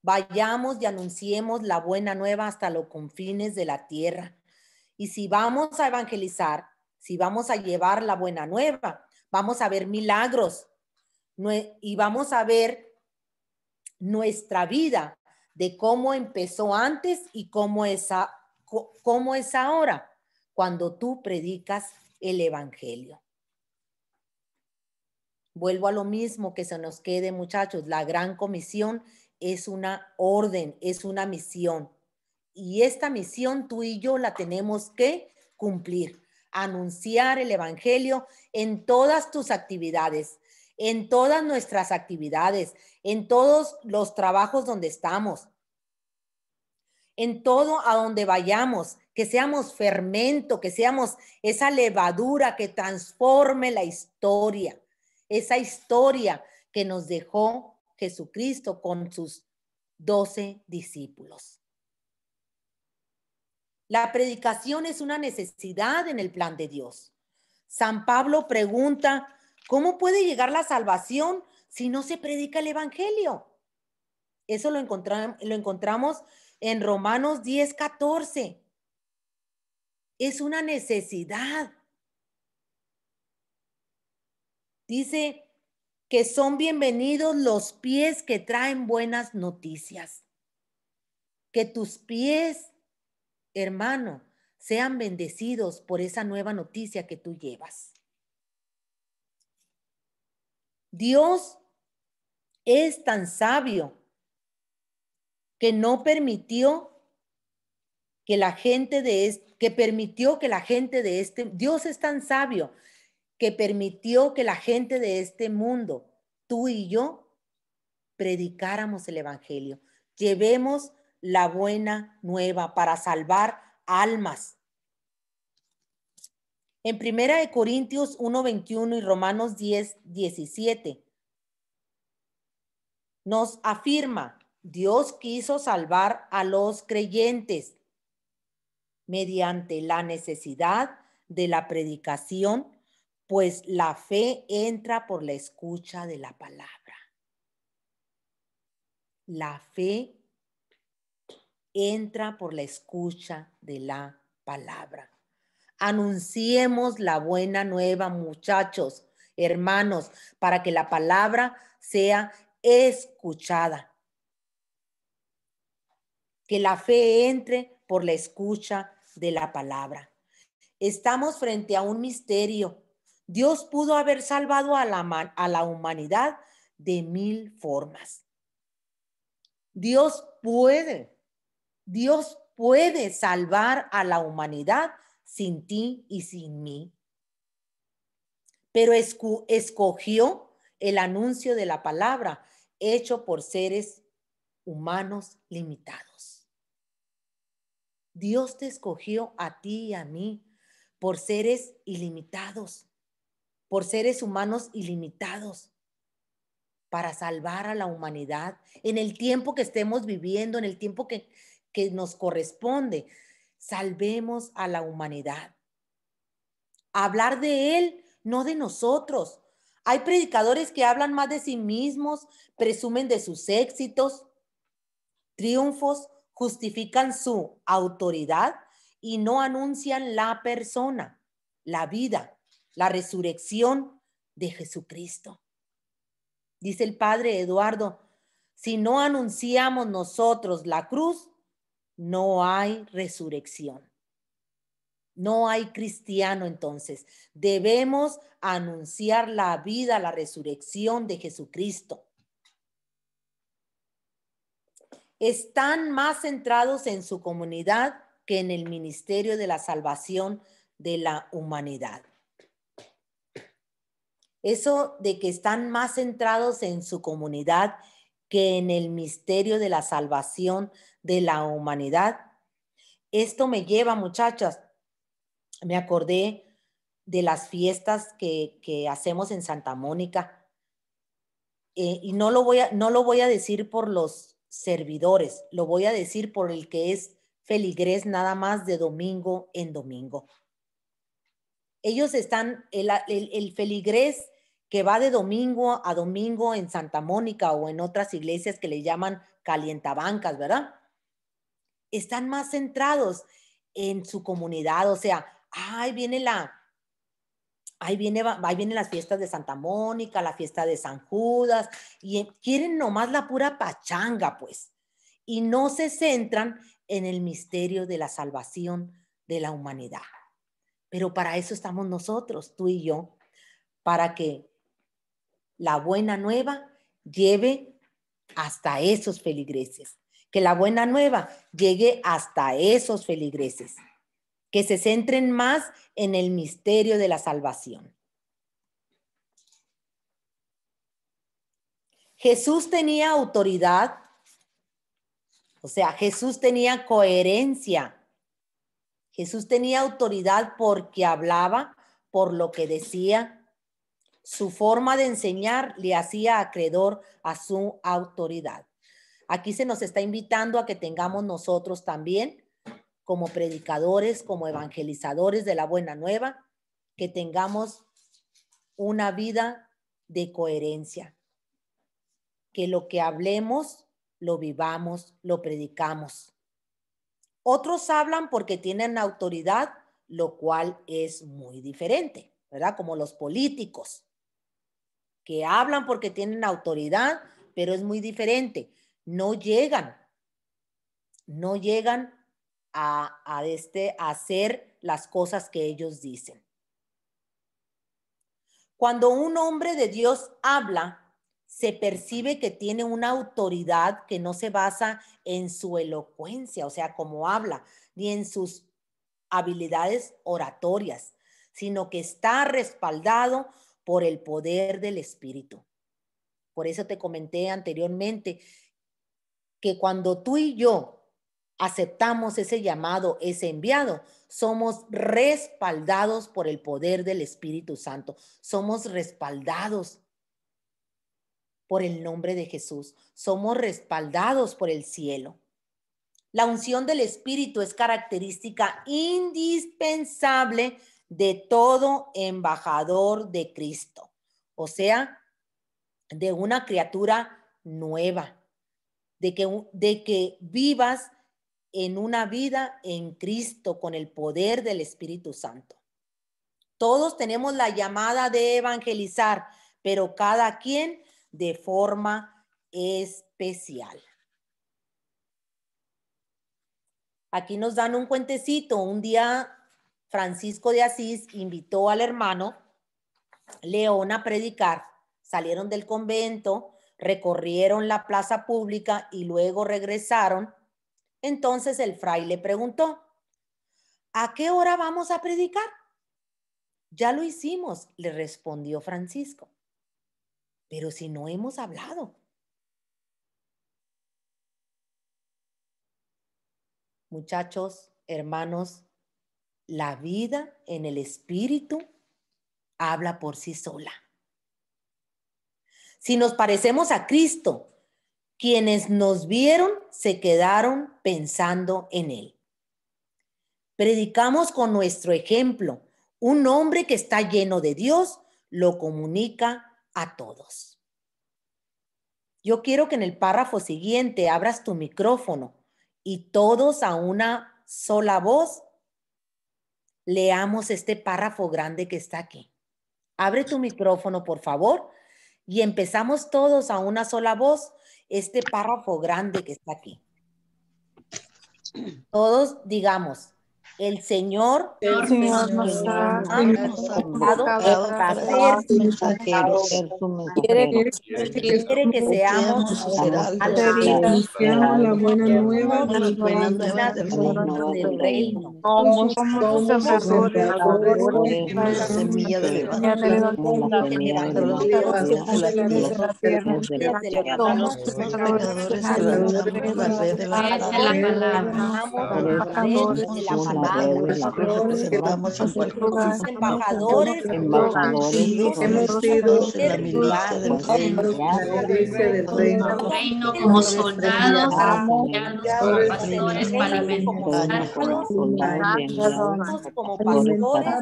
Vayamos y anunciemos la buena nueva hasta los confines de la tierra. Y si vamos a evangelizar, si vamos a llevar la buena nueva, vamos a ver milagros y vamos a ver nuestra vida de cómo empezó antes y cómo es ahora cuando tú predicas el evangelio. Vuelvo a lo mismo, que se nos quede, muchachos, la gran comisión es una orden, es una misión. Y esta misión tú y yo la tenemos que cumplir. Anunciar el evangelio en todas tus actividades, en todas nuestras actividades, en todos los trabajos donde estamos, en todo a donde vayamos, que seamos fermento, que seamos esa levadura que transforme la historia, esa historia que nos dejó Jesucristo con sus 12 discípulos. La predicación es una necesidad en el plan de Dios. San Pablo pregunta, ¿cómo puede llegar la salvación si no se predica el evangelio? Eso lo encontramos en Romanos 10:14. Es una necesidad. Dice que son bienvenidos los pies que traen buenas noticias. Que tus pies, hermano, sean bendecidos por esa nueva noticia que tú llevas. Dios es tan sabio que no permitió que la gente Dios es tan sabio que permitió que la gente de este mundo, tú y yo, predicáramos el evangelio. Llevemos la buena nueva para salvar almas. En 1 Corintios 1:21 y Romanos 10:17 nos afirma, Dios quiso salvar a los creyentes mediante la necesidad de la predicación, pues la fe entra por la escucha de la palabra. La fe entra por la escucha de la palabra. Anunciemos la buena nueva, muchachos, hermanos, para que la palabra sea escuchada. Que la fe entre por la escucha de la palabra. Estamos frente a un misterio. Dios pudo haber salvado a la humanidad de 1000 formas. Dios puede salvar a la humanidad sin ti y sin mí. Pero escogió el anuncio de la palabra hecho por seres humanos limitados. Dios te escogió a ti y a mí por seres ilimitados, por seres humanos ilimitados, para salvar a la humanidad en el tiempo que estemos viviendo, en el tiempo que nos corresponde. Salvemos a la humanidad. Hablar de Él, no de nosotros. Hay predicadores que hablan más de sí mismos, presumen de sus éxitos, triunfos, justifican su autoridad y no anuncian la persona, la vida, la resurrección de Jesucristo. Dice el padre Eduardo, si no anunciamos nosotros la cruz, no hay resurrección. No hay cristiano entonces. Debemos anunciar la vida, la resurrección de Jesucristo. Están más centrados en su comunidad que en el ministerio de la salvación de la humanidad. Eso de que están más centrados en su comunidad que en el misterio de la salvación de la humanidad. Esto me lleva, muchachas, me acordé de las fiestas que hacemos en Santa Mónica. Y no lo voy a decir por los servidores, lo voy a decir por el que es feligrés nada más de domingo en domingo. Ellos están, el feligrés que va de domingo a domingo en Santa Mónica o en otras iglesias que le llaman calientabancas, ¿verdad? Están más centrados en su comunidad, o sea, ahí vienen las fiestas de Santa Mónica, la fiesta de San Judas, y quieren nomás la pura pachanga, pues, y no se centran en el misterio de la salvación de la humanidad. Pero para eso estamos nosotros, tú y yo, para que la buena nueva lleve hasta esos feligreses, que la buena nueva llegue hasta esos feligreses, que se centren más en el misterio de la salvación. Jesús tenía autoridad, o sea, Jesús tenía coherencia. Jesús tenía autoridad porque hablaba, por lo que decía. Su forma de enseñar le hacía acreedor a su autoridad. Aquí se nos está invitando a que tengamos nosotros también, como predicadores, como evangelizadores de la buena nueva, que tengamos una vida de coherencia. Que lo que hablemos, lo vivamos, lo predicamos. Otros hablan porque tienen autoridad, lo cual es muy diferente, ¿verdad? Como los políticos. que hablan porque tienen autoridad, pero es muy diferente. No llegan a hacer las cosas que ellos dicen. Cuando un hombre de Dios habla, se percibe que tiene una autoridad que no se basa en su elocuencia, o sea, como habla, ni en sus habilidades oratorias, sino que está respaldado por el poder del Espíritu. Por eso te comenté anteriormente que cuando tú y yo aceptamos ese llamado, ese enviado, somos respaldados por el poder del Espíritu Santo. Somos respaldados por el nombre de Jesús. Somos respaldados por el cielo. La unción del Espíritu es característica indispensable de todo embajador de Cristo, o sea, de una criatura nueva, de que vivas en una vida en Cristo con el poder del Espíritu Santo. Todos tenemos la llamada de evangelizar, pero cada quien de forma especial. Aquí nos dan un cuentecito. Un día Francisco de Asís invitó al hermano León a predicar. Salieron del convento, recorrieron la plaza pública y luego regresaron. Entonces el fraile preguntó, ¿a qué hora vamos a predicar? Ya lo hicimos, le respondió Francisco. Pero si no hemos hablado. Muchachos, hermanos, la vida en el Espíritu habla por sí sola. Si nos parecemos a Cristo, quienes nos vieron se quedaron pensando en Él. Predicamos con nuestro ejemplo. Un hombre que está lleno de Dios lo comunica a todos. Yo quiero que en el párrafo siguiente abras tu micrófono y todos a una sola voz leamos este párrafo grande que está aquí. Abre tu micrófono, por favor, y empezamos todos a una sola voz este párrafo grande que está aquí. Todos digamos, el Señor nos ha convocado para ser sus mensajeros. Quiere que seamos anunciamos la buena nueva las buenas nuevas del reino. Somos sembradores en la semilla del evangelio. Somos pescadores que lanzamos la red de la palabra. Representamos en cualquier Embajadores hemos sido en la milicia del reino. Como soldados, como pastores para como pastores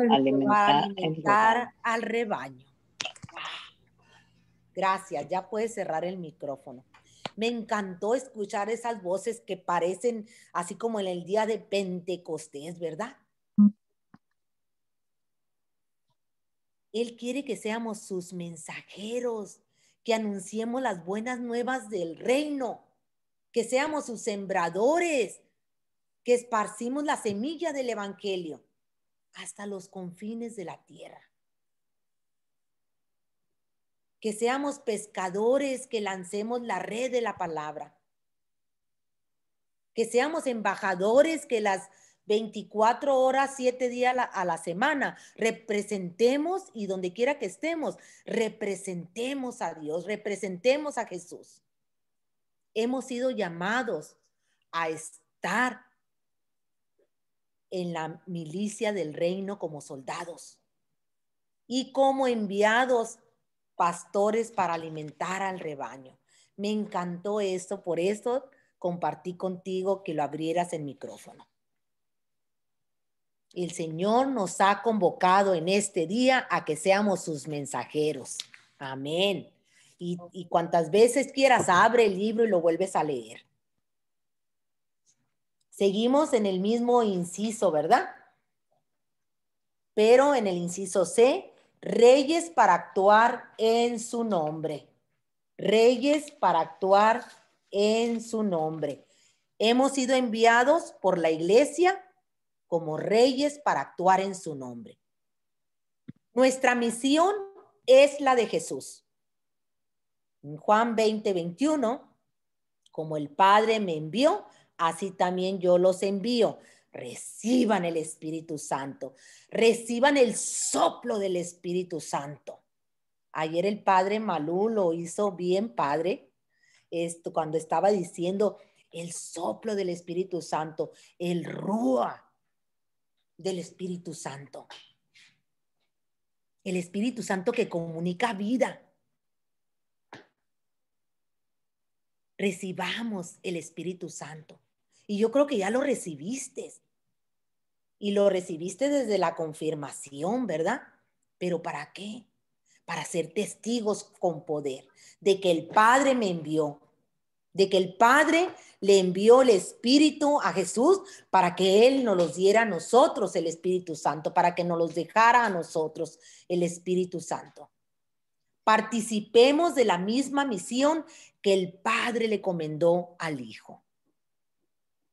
para alimentar al rebaño. Gracias, ya puedes cerrar el micrófono. Me encantó escuchar esas voces que parecen así como en el día de Pentecostés, ¿verdad? Él quiere que seamos sus mensajeros, que anunciemos las buenas nuevas del reino, que seamos sus sembradores, que esparcimos la semilla del evangelio hasta los confines de la tierra. Que seamos pescadores, que lancemos la red de la palabra. Que seamos embajadores, que las 24 horas, 7 días a la semana representemos, y donde quiera que estemos, representemos a Dios, representemos a Jesús. Hemos sido llamados a estar en la milicia del reino como soldados y como enviados pastores para alimentar al rebaño. Me encantó esto, por eso compartí contigo que lo abrieras el micrófono. El Señor nos ha convocado en este día a que seamos sus mensajeros. Amén. Y cuantas veces quieras, abre el libro y lo vuelves a leer. Seguimos en el mismo inciso, ¿verdad? Pero en el inciso C, reyes para actuar en su nombre. Reyes para actuar en su nombre. Hemos sido enviados por la iglesia como reyes para actuar en su nombre. Nuestra misión es la de Jesús. En Juan 20:21, como el Padre me envió, así también yo los envío. Reciban el Espíritu Santo. Reciban el soplo del Espíritu Santo. Ayer el Padre Malú lo hizo bien, Padre, cuando estaba diciendo el soplo del Espíritu Santo, el rúa del Espíritu Santo. El Espíritu Santo que comunica vida. Recibamos el Espíritu Santo. Y yo creo que ya lo recibiste. Y lo recibiste desde la confirmación, ¿verdad? ¿Pero para qué? Para ser testigos con poder de que el Padre me envió, de que el Padre le envió el Espíritu a Jesús para que Él nos los diera a nosotros el Espíritu Santo, para que nos los dejara a nosotros el Espíritu Santo. Participemos de la misma misión que el Padre le encomendó al Hijo.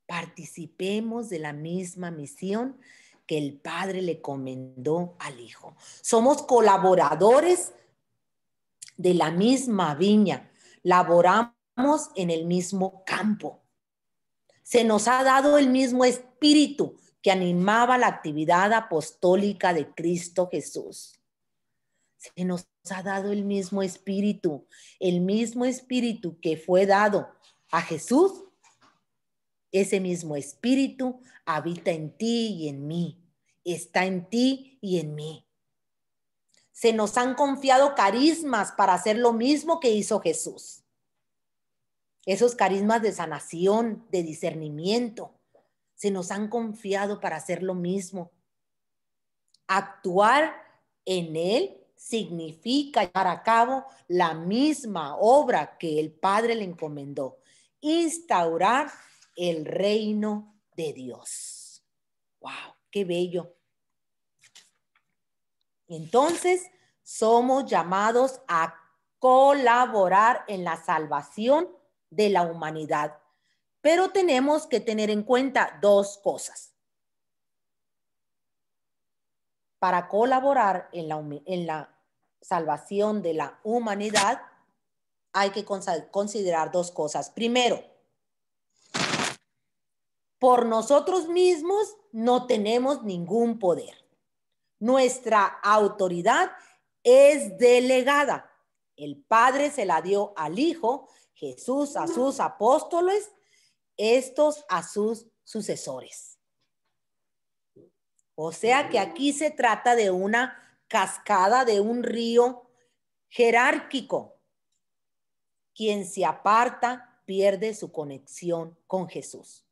Participemos de la misma misión que el Padre le encomendó al Hijo. Somos colaboradores de la misma viña. Laboramos en el mismo campo. Se nos ha dado el mismo espíritu que animaba la actividad apostólica de Cristo Jesús. Se nos ha dado el mismo espíritu que fue dado a Jesús. Ese mismo espíritu habita en ti y en mí, está en ti y en mí. Se nos han confiado carismas para hacer lo mismo que hizo Jesús. Esos carismas de sanación, de discernimiento, se nos han confiado para hacer lo mismo. Actuar en Él significa llevar a cabo la misma obra que el Padre le encomendó. Instaurar el reino de Dios. ¡Wow! ¡Qué bello! Entonces, somos llamados a colaborar en la salvación de la humanidad. Pero tenemos que tener en cuenta dos cosas. Para colaborar en la salvación de la humanidad, hay que considerar dos cosas. Primero, por nosotros mismos no tenemos ningún poder. Nuestra autoridad es delegada. El Padre se la dio al Hijo, Jesús a sus apóstoles, estos a sus sucesores. O sea que aquí se trata de una cascada, de un río jerárquico. Quien se aparta pierde su conexión con Jesús.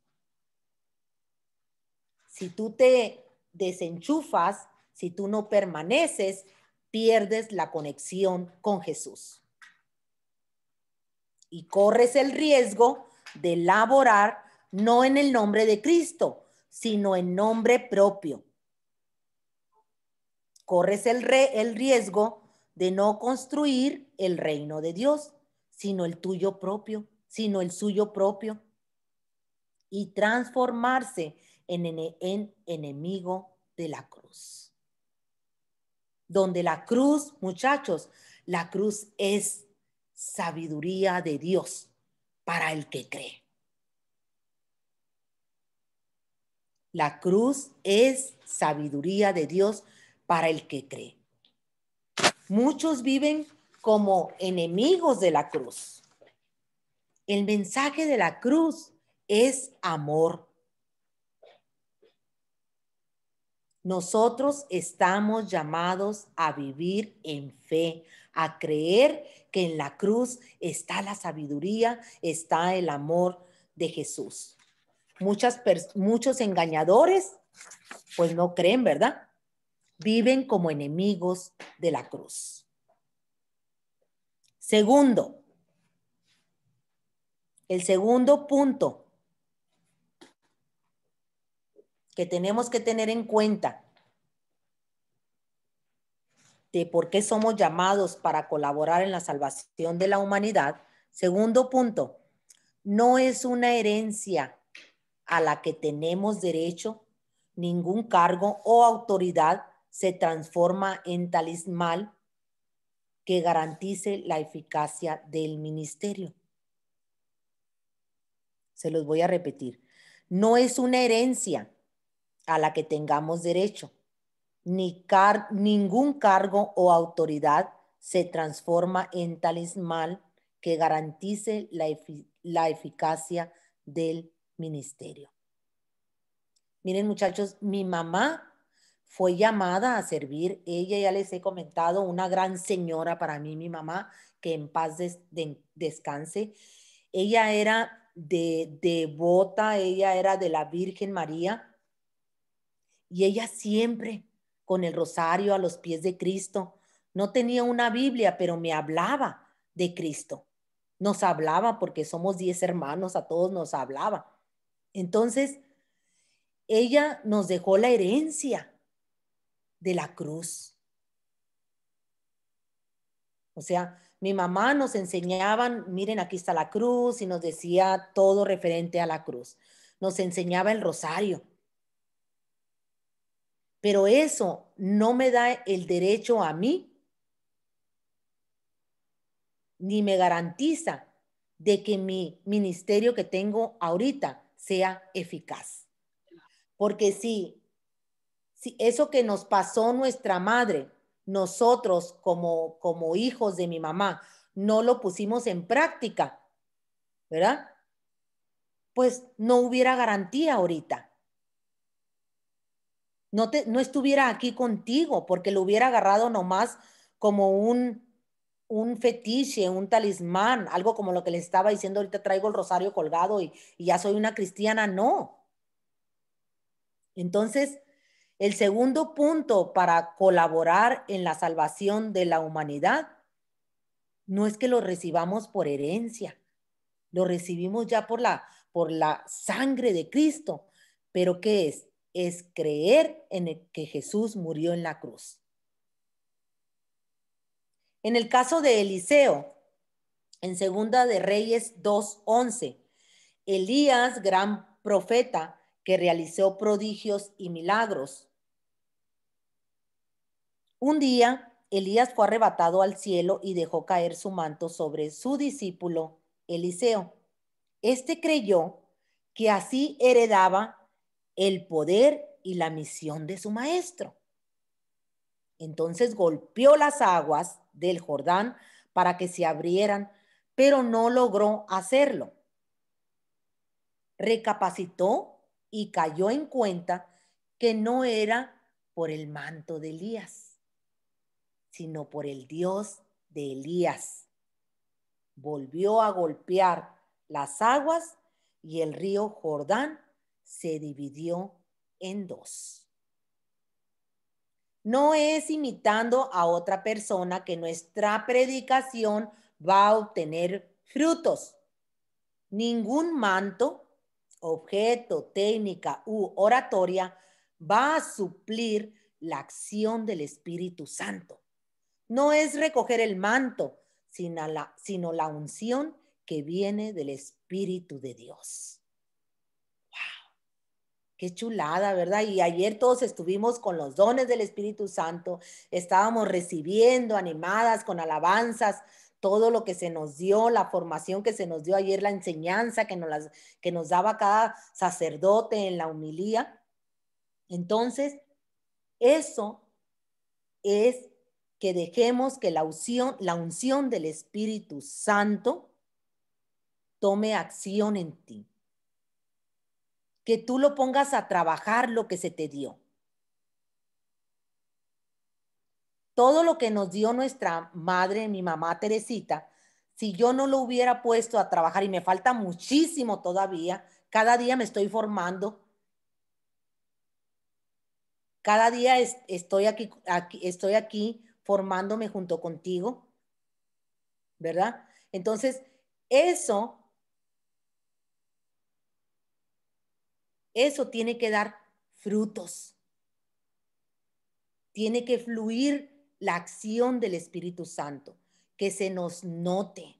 Si tú te desenchufas, si tú no permaneces, pierdes la conexión con Jesús. Y corres el riesgo de laborar no en el nombre de Cristo, sino en nombre propio. Corres el riesgo de no construir el reino de Dios, sino el tuyo propio, sino el suyo propio. Y transformarse en enemigo de la cruz. Donde la cruz, muchachos, la cruz es sabiduría de Dios para el que cree. La cruz es sabiduría de Dios para el que cree. Muchos viven como enemigos de la cruz. El mensaje de la cruz es amor. Nosotros estamos llamados a vivir en fe, a creer que en la cruz está la sabiduría, está el amor de Jesús. Muchos engañadores, pues no creen, ¿verdad? Viven como enemigos de la cruz. Segundo, el segundo punto que tenemos que tener en cuenta de por qué somos llamados para colaborar en la salvación de la humanidad. Segundo punto, no es una herencia a la que tenemos derecho, ningún cargo o autoridad se transforma en talismán que garantice la eficacia del ministerio. Se los voy a repetir. No es una herencia a la que tengamos derecho, ningún cargo o autoridad se transforma en talismán que garantice la eficacia del ministerio. Miren, muchachos, mi mamá fue llamada a servir. Ella, ya les he comentado, una gran señora para mí, mi mamá, que en paz descanse. Ella era devota, ella era de la Virgen María, y ella siempre con el rosario a los pies de Cristo. No tenía una Biblia, pero me hablaba de Cristo. Nos hablaba porque somos 10 hermanos, a todos nos hablaba. Entonces, ella nos dejó la herencia de la cruz. O sea, mi mamá nos enseñaban, miren, aquí está la cruz, y nos decía todo referente a la cruz. Nos enseñaba el rosario. Pero eso no me da el derecho a mí, ni me garantiza de que mi ministerio que tengo ahorita sea eficaz. Porque si eso que nos pasó nuestra madre, nosotros como hijos de mi mamá, no lo pusimos en práctica, ¿verdad? Pues no hubiera garantía ahorita. No estuviera aquí contigo porque lo hubiera agarrado nomás como un fetiche, un talismán, algo como lo que les estaba diciendo ahorita, traigo el rosario colgado y ya soy una cristiana. No. Entonces, el segundo punto para colaborar en la salvación de la humanidad no es que lo recibamos por herencia, lo recibimos ya por la sangre de Cristo. Pero ¿qué es? Es creer en que Jesús murió en la cruz. En el caso de Eliseo, en Segunda de Reyes 2:11, Elías, gran profeta que realizó prodigios y milagros. Un día, Elías fue arrebatado al cielo y dejó caer su manto sobre su discípulo Eliseo. Este creyó que así heredaba el poder y la misión de su maestro. Entonces golpeó las aguas del Jordán para que se abrieran, pero no logró hacerlo. Recapacitó y cayó en cuenta que no era por el manto de Elías, sino por el Dios de Elías. Volvió a golpear las aguas y el río Jordán se dividió en dos. No es imitando a otra persona que nuestra predicación va a obtener frutos. Ningún manto, objeto, técnica u oratoria va a suplir la acción del Espíritu Santo. No es recoger el manto, sino la unción que viene del Espíritu de Dios. ¡Wow! Qué chulada, ¿verdad? Y ayer todos estuvimos con los dones del Espíritu Santo, estábamos recibiendo animadas con alabanzas, todo lo que se nos dio, la formación que se nos dio ayer, la enseñanza que nos daba cada sacerdote en la homilía. Entonces, eso es que dejemos que la unción del Espíritu Santo tome acción en ti. Que tú lo pongas a trabajar lo que se te dio. Todo lo que nos dio nuestra madre, mi mamá Teresita, si yo no lo hubiera puesto a trabajar, y me falta muchísimo todavía, cada día me estoy formando, cada día estoy aquí formándome junto contigo, ¿verdad? Entonces, eso tiene que dar frutos. Tiene que fluir la acción del Espíritu Santo, que se nos note.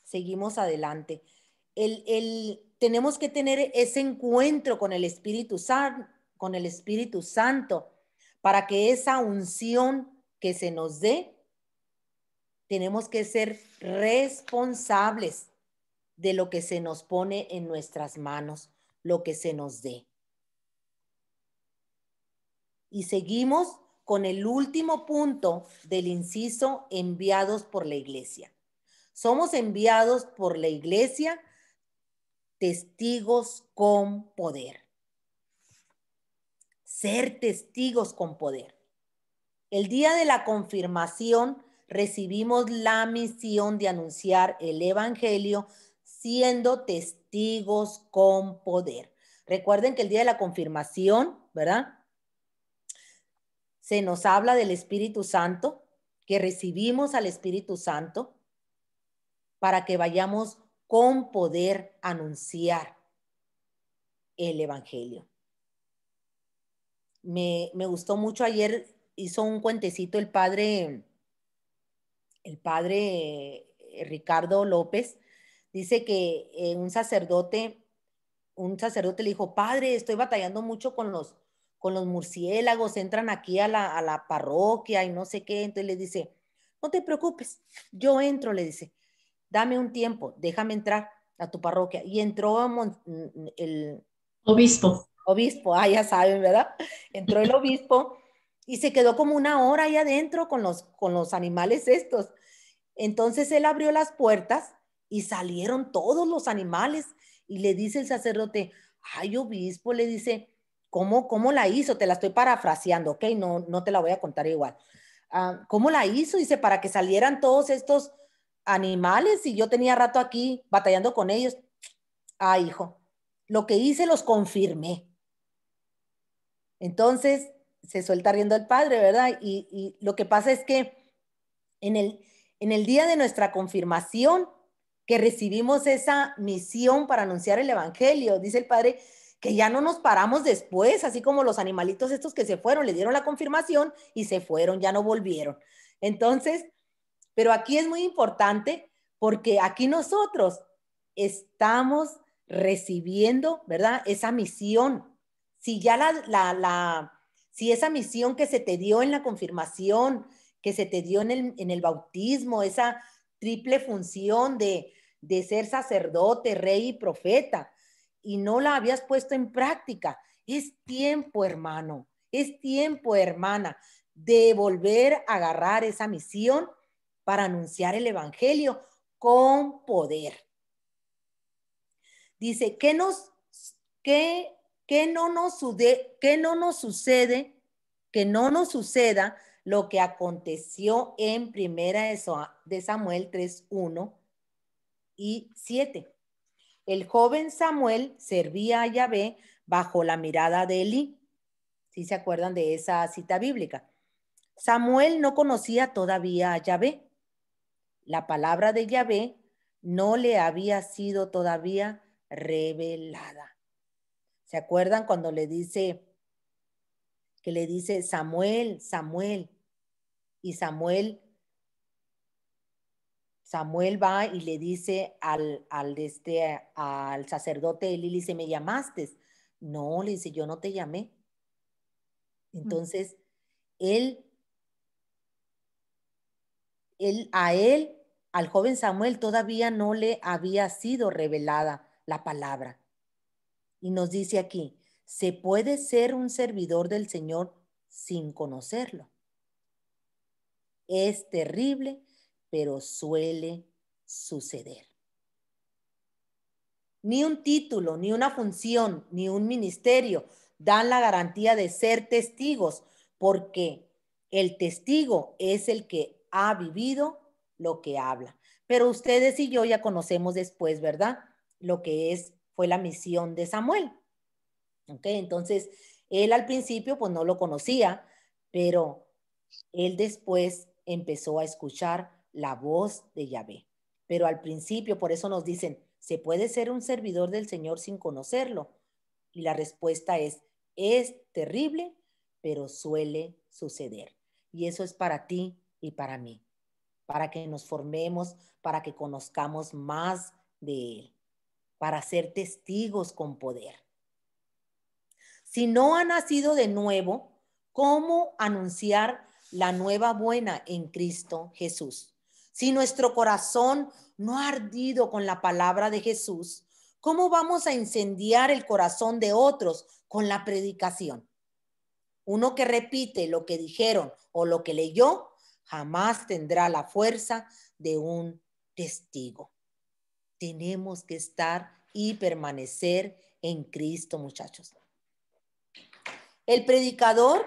Seguimos adelante. Tenemos que tener ese encuentro con el Espíritu Santo, para que esa unción que se nos dé, tenemos que ser responsables de lo que se nos pone en nuestras manos, lo que se nos dé. Y seguimos con el último punto del inciso, enviados por la iglesia. Somos enviados por la iglesia, testigos con poder. Ser testigos con poder. El día de la confirmación recibimos la misión de anunciar el evangelio siendo testigos con poder. Recuerden que el día de la confirmación, ¿verdad? Se nos habla del Espíritu Santo, que recibimos al Espíritu Santo para que vayamos con poder a anunciar el evangelio. Me gustó mucho ayer, hizo un cuentecito el padre Ricardo López. Dice que un sacerdote le dijo: padre, estoy batallando mucho con los murciélagos, entran aquí a la parroquia y no sé qué. Entonces le dice: no te preocupes, yo entro, le dice, dame un tiempo, déjame entrar a tu parroquia. Y entró el Obispo. Ya saben, ¿verdad? Entró el obispo y se quedó como una hora ahí adentro con los animales estos. Entonces él abrió las puertas y salieron todos los animales y le dice el sacerdote: ay, obispo, le dice, ¿cómo la hizo? Te la estoy parafraseando, ¿ok? No te la voy a contar igual. ¿Cómo la hizo? Dice, para que salieran todos estos animales, y yo tenía rato aquí batallando con ellos. Hijo, lo que hice los confirmé. Entonces se suelta riendo el padre, ¿verdad? Y lo que pasa es que en el día de nuestra confirmación, que recibimos esa misión para anunciar el evangelio, dice el padre, que ya no nos paramos después, así como los animalitos estos que se fueron, le dieron la confirmación y se fueron, ya no volvieron. Entonces, pero aquí es muy importante porque aquí nosotros estamos recibiendo, ¿verdad? Esa misión. Si ya si esa misión que se te dio en la confirmación, que se te dio en el bautismo, esa triple función de ser sacerdote, rey y profeta, y no la habías puesto en práctica, es tiempo, hermano, es tiempo, hermana, de volver a agarrar esa misión para anunciar el evangelio con poder. Dice, ¿qué no nos suceda lo que aconteció en primera de Samuel 3:1 y 7. El joven Samuel servía a Yahvé bajo la mirada de Elí. ¿Sí se acuerdan de esa cita bíblica? Samuel no conocía todavía a Yahvé. La palabra de Yahvé no le había sido todavía revelada. ¿Se acuerdan cuando le dice Samuel, Samuel? Y Samuel va y le dice al sacerdote Elí, le dice, ¿me llamaste? No, le dice, yo no te llamé. Entonces, al joven Samuel todavía no le había sido revelada la palabra. Y nos dice aquí, se puede ser un servidor del Señor sin conocerlo. Es terrible, pero suele suceder. Ni un título, ni una función, ni un ministerio dan la garantía de ser testigos, porque el testigo es el que ha vivido lo que habla. Pero ustedes y yo ya conocemos después, ¿verdad? Lo que fue la misión de Samuel. ¿Ok? Entonces, él al principio pues no lo conocía, pero él después empezó a escuchar la voz de Yahvé. Pero al principio, por eso nos dicen, ¿se puede ser un servidor del Señor sin conocerlo? Y la respuesta es terrible, pero suele suceder. Y eso es para ti y para mí, para que nos formemos, para que conozcamos más de Él, para ser testigos con poder. Si no ha nacido de nuevo, ¿cómo anunciar la nueva buena en Cristo Jesús? Si nuestro corazón no ha ardido con la palabra de Jesús, ¿cómo vamos a incendiar el corazón de otros con la predicación? Uno que repite lo que dijeron o lo que leyó, jamás tendrá la fuerza de un testigo. Tenemos que estar y permanecer en Cristo, muchachos. El predicador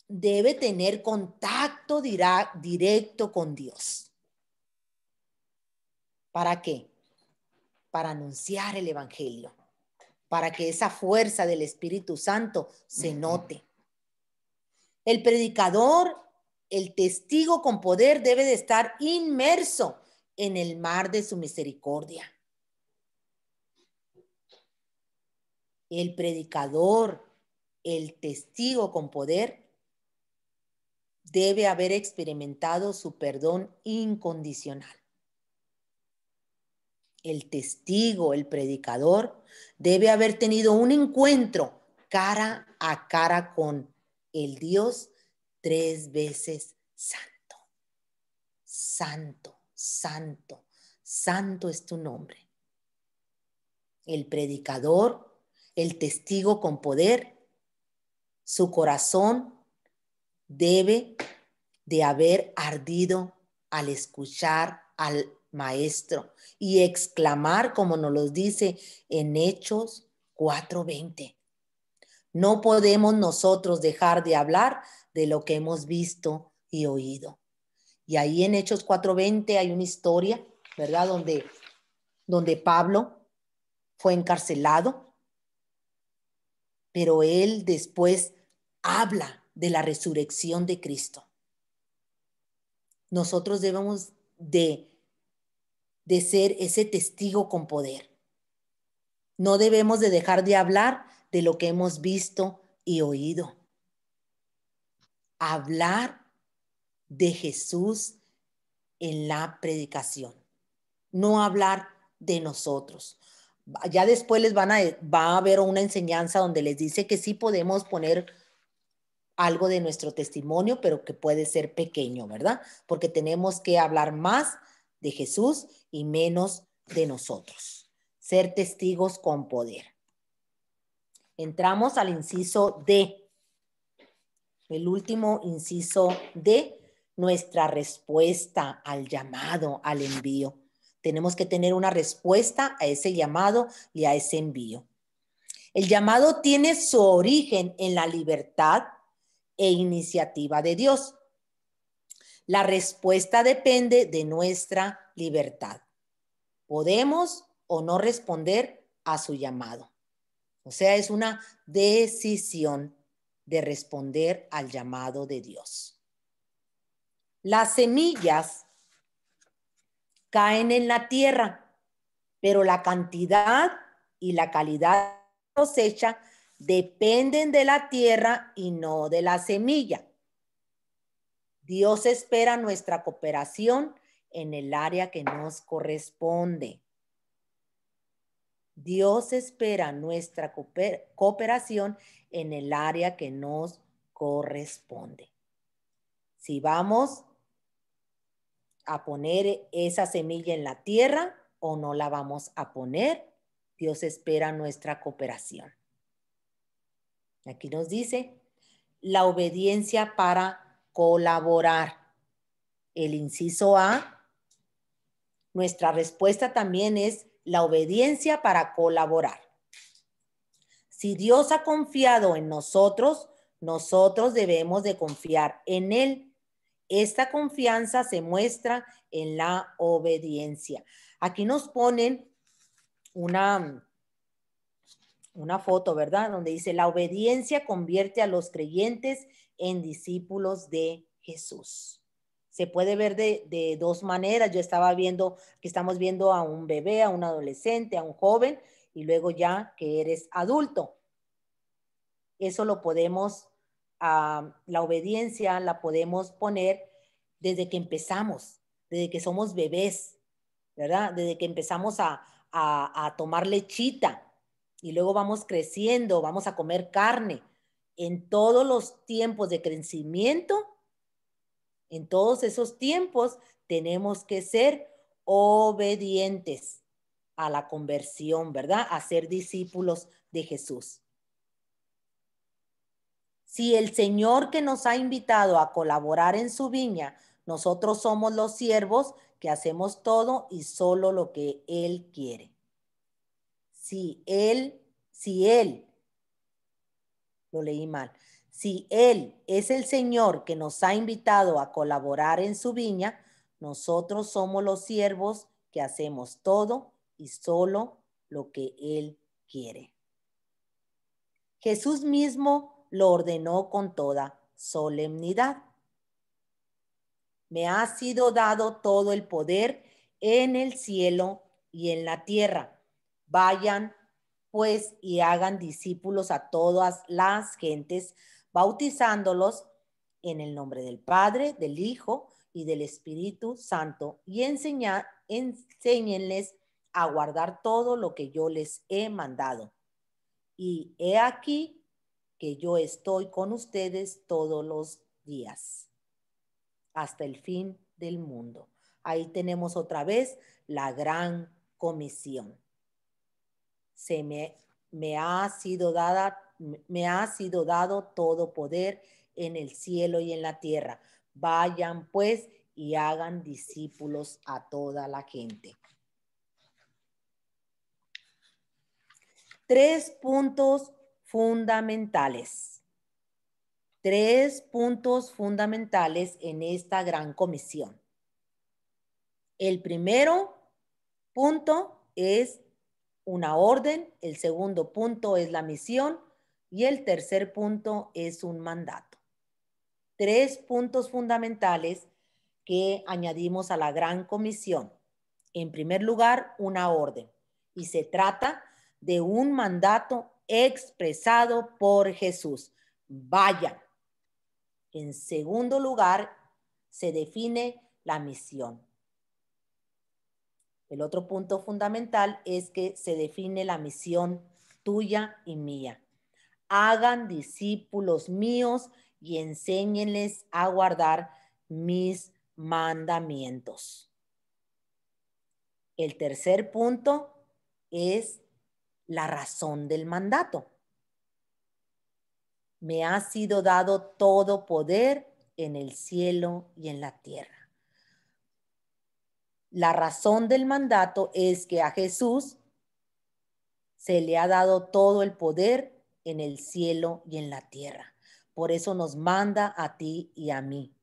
debe tener contacto directo con Dios. ¿Para qué? Para anunciar el evangelio, para que esa fuerza del Espíritu Santo se note. El predicador, el testigo con poder, debe de estar inmerso en el mar de su misericordia. El predicador, el testigo con poder, debe haber experimentado su perdón incondicional. El testigo, el predicador, debe haber tenido un encuentro cara a cara con el Dios 3 veces santo. Santo, santo, santo es tu nombre. El predicador, el testigo con poder, su corazón debe de haber ardido al escuchar al maestro y exclamar, como nos lo dice en Hechos 4:20. No podemos nosotros dejar de hablar de lo que hemos visto y oído. Y ahí en Hechos 4:20 hay una historia, ¿verdad? Donde Pablo fue encarcelado, pero él después habla de la resurrección de Cristo. Nosotros debemos de ser ese testigo con poder. No debemos de dejar de hablar de lo que hemos visto y oído. Hablar de Jesús en la predicación. No hablar de nosotros. Ya después va a haber una enseñanza donde les dice que sí podemos poner algo de nuestro testimonio, pero que puede ser pequeño, ¿verdad? Porque tenemos que hablar más de Jesús y menos de nosotros. Ser testigos con poder. Entramos al inciso D. El último inciso D, nuestra respuesta al llamado, al envío. Tenemos que tener una respuesta a ese llamado y a ese envío. El llamado tiene su origen en la libertad e iniciativa de Dios. La respuesta depende de nuestra libertad. Podemos o no responder a su llamado. O sea, es una decisión de responder al llamado de Dios. Las semillas caen en la tierra, pero la cantidad y la calidad de la cosecha dependen de la tierra y no de la semilla. Dios espera nuestra cooperación en el área que nos corresponde. Dios espera nuestra cooperación en el área que nos corresponde. Si vamos a poner esa semilla en la tierra o no la vamos a poner, Dios espera nuestra cooperación. Aquí nos dice la obediencia para colaborar. El inciso A, nuestra respuesta también es la obediencia para colaborar. Si Dios ha confiado en nosotros, nosotros debemos de confiar en Él. Esta confianza se muestra en la obediencia. Aquí nos ponen una foto, ¿verdad? Donde dice, la obediencia convierte a los creyentes en discípulos de Jesús. Se puede ver de dos maneras. Yo estaba viendo, que estamos viendo a un bebé, a un adolescente, a un joven, y luego ya que eres adulto. Eso lo podemos la obediencia la podemos poner desde que empezamos, desde que somos bebés, ¿verdad? Desde que empezamos a tomar lechita y luego vamos creciendo, vamos a comer carne. En todos los tiempos de crecimiento, en todos esos tiempos, tenemos que ser obedientes a la conversión, ¿verdad? A ser discípulos de Jesús. Si el Señor que nos ha invitado a colaborar en su viña, nosotros somos los siervos que hacemos todo y solo lo que Él quiere. Si Él, lo leí mal, si Él es el Señor que nos ha invitado a colaborar en su viña, nosotros somos los siervos que hacemos todo y solo lo que Él quiere. Jesús mismo lo ordenó con toda solemnidad. Me ha sido dado todo el poder en el cielo y en la tierra. Vayan, pues, y hagan discípulos a todas las gentes, bautizándolos en el nombre del Padre, del Hijo y del Espíritu Santo, y enséñenles a guardar todo lo que yo les he mandado. Y he aquí que yo estoy con ustedes todos los días, hasta el fin del mundo. Ahí tenemos otra vez la gran comisión. Me ha sido dado todo poder en el cielo y en la tierra. Vayan pues y hagan discípulos a toda la gente. 3 puntos fundamentales. 3 puntos fundamentales en esta gran comisión. El primero punto es una orden, el segundo punto es la misión y el tercer punto es un mandato. 3 puntos fundamentales que añadimos a la gran comisión. En primer lugar, una orden, y se trata de un mandato expresado por Jesús. Vayan. En segundo lugar, se define la misión. El otro punto fundamental es que se define la misión tuya y mía. Hagan discípulos míos y enséñenles a guardar mis mandamientos. El tercer punto es la razón del mandato. Me ha sido dado todo poder en el cielo y en la tierra. La razón del mandato es que a Jesús se le ha dado todo el poder en el cielo y en la tierra. Por eso nos manda a ti y a mí.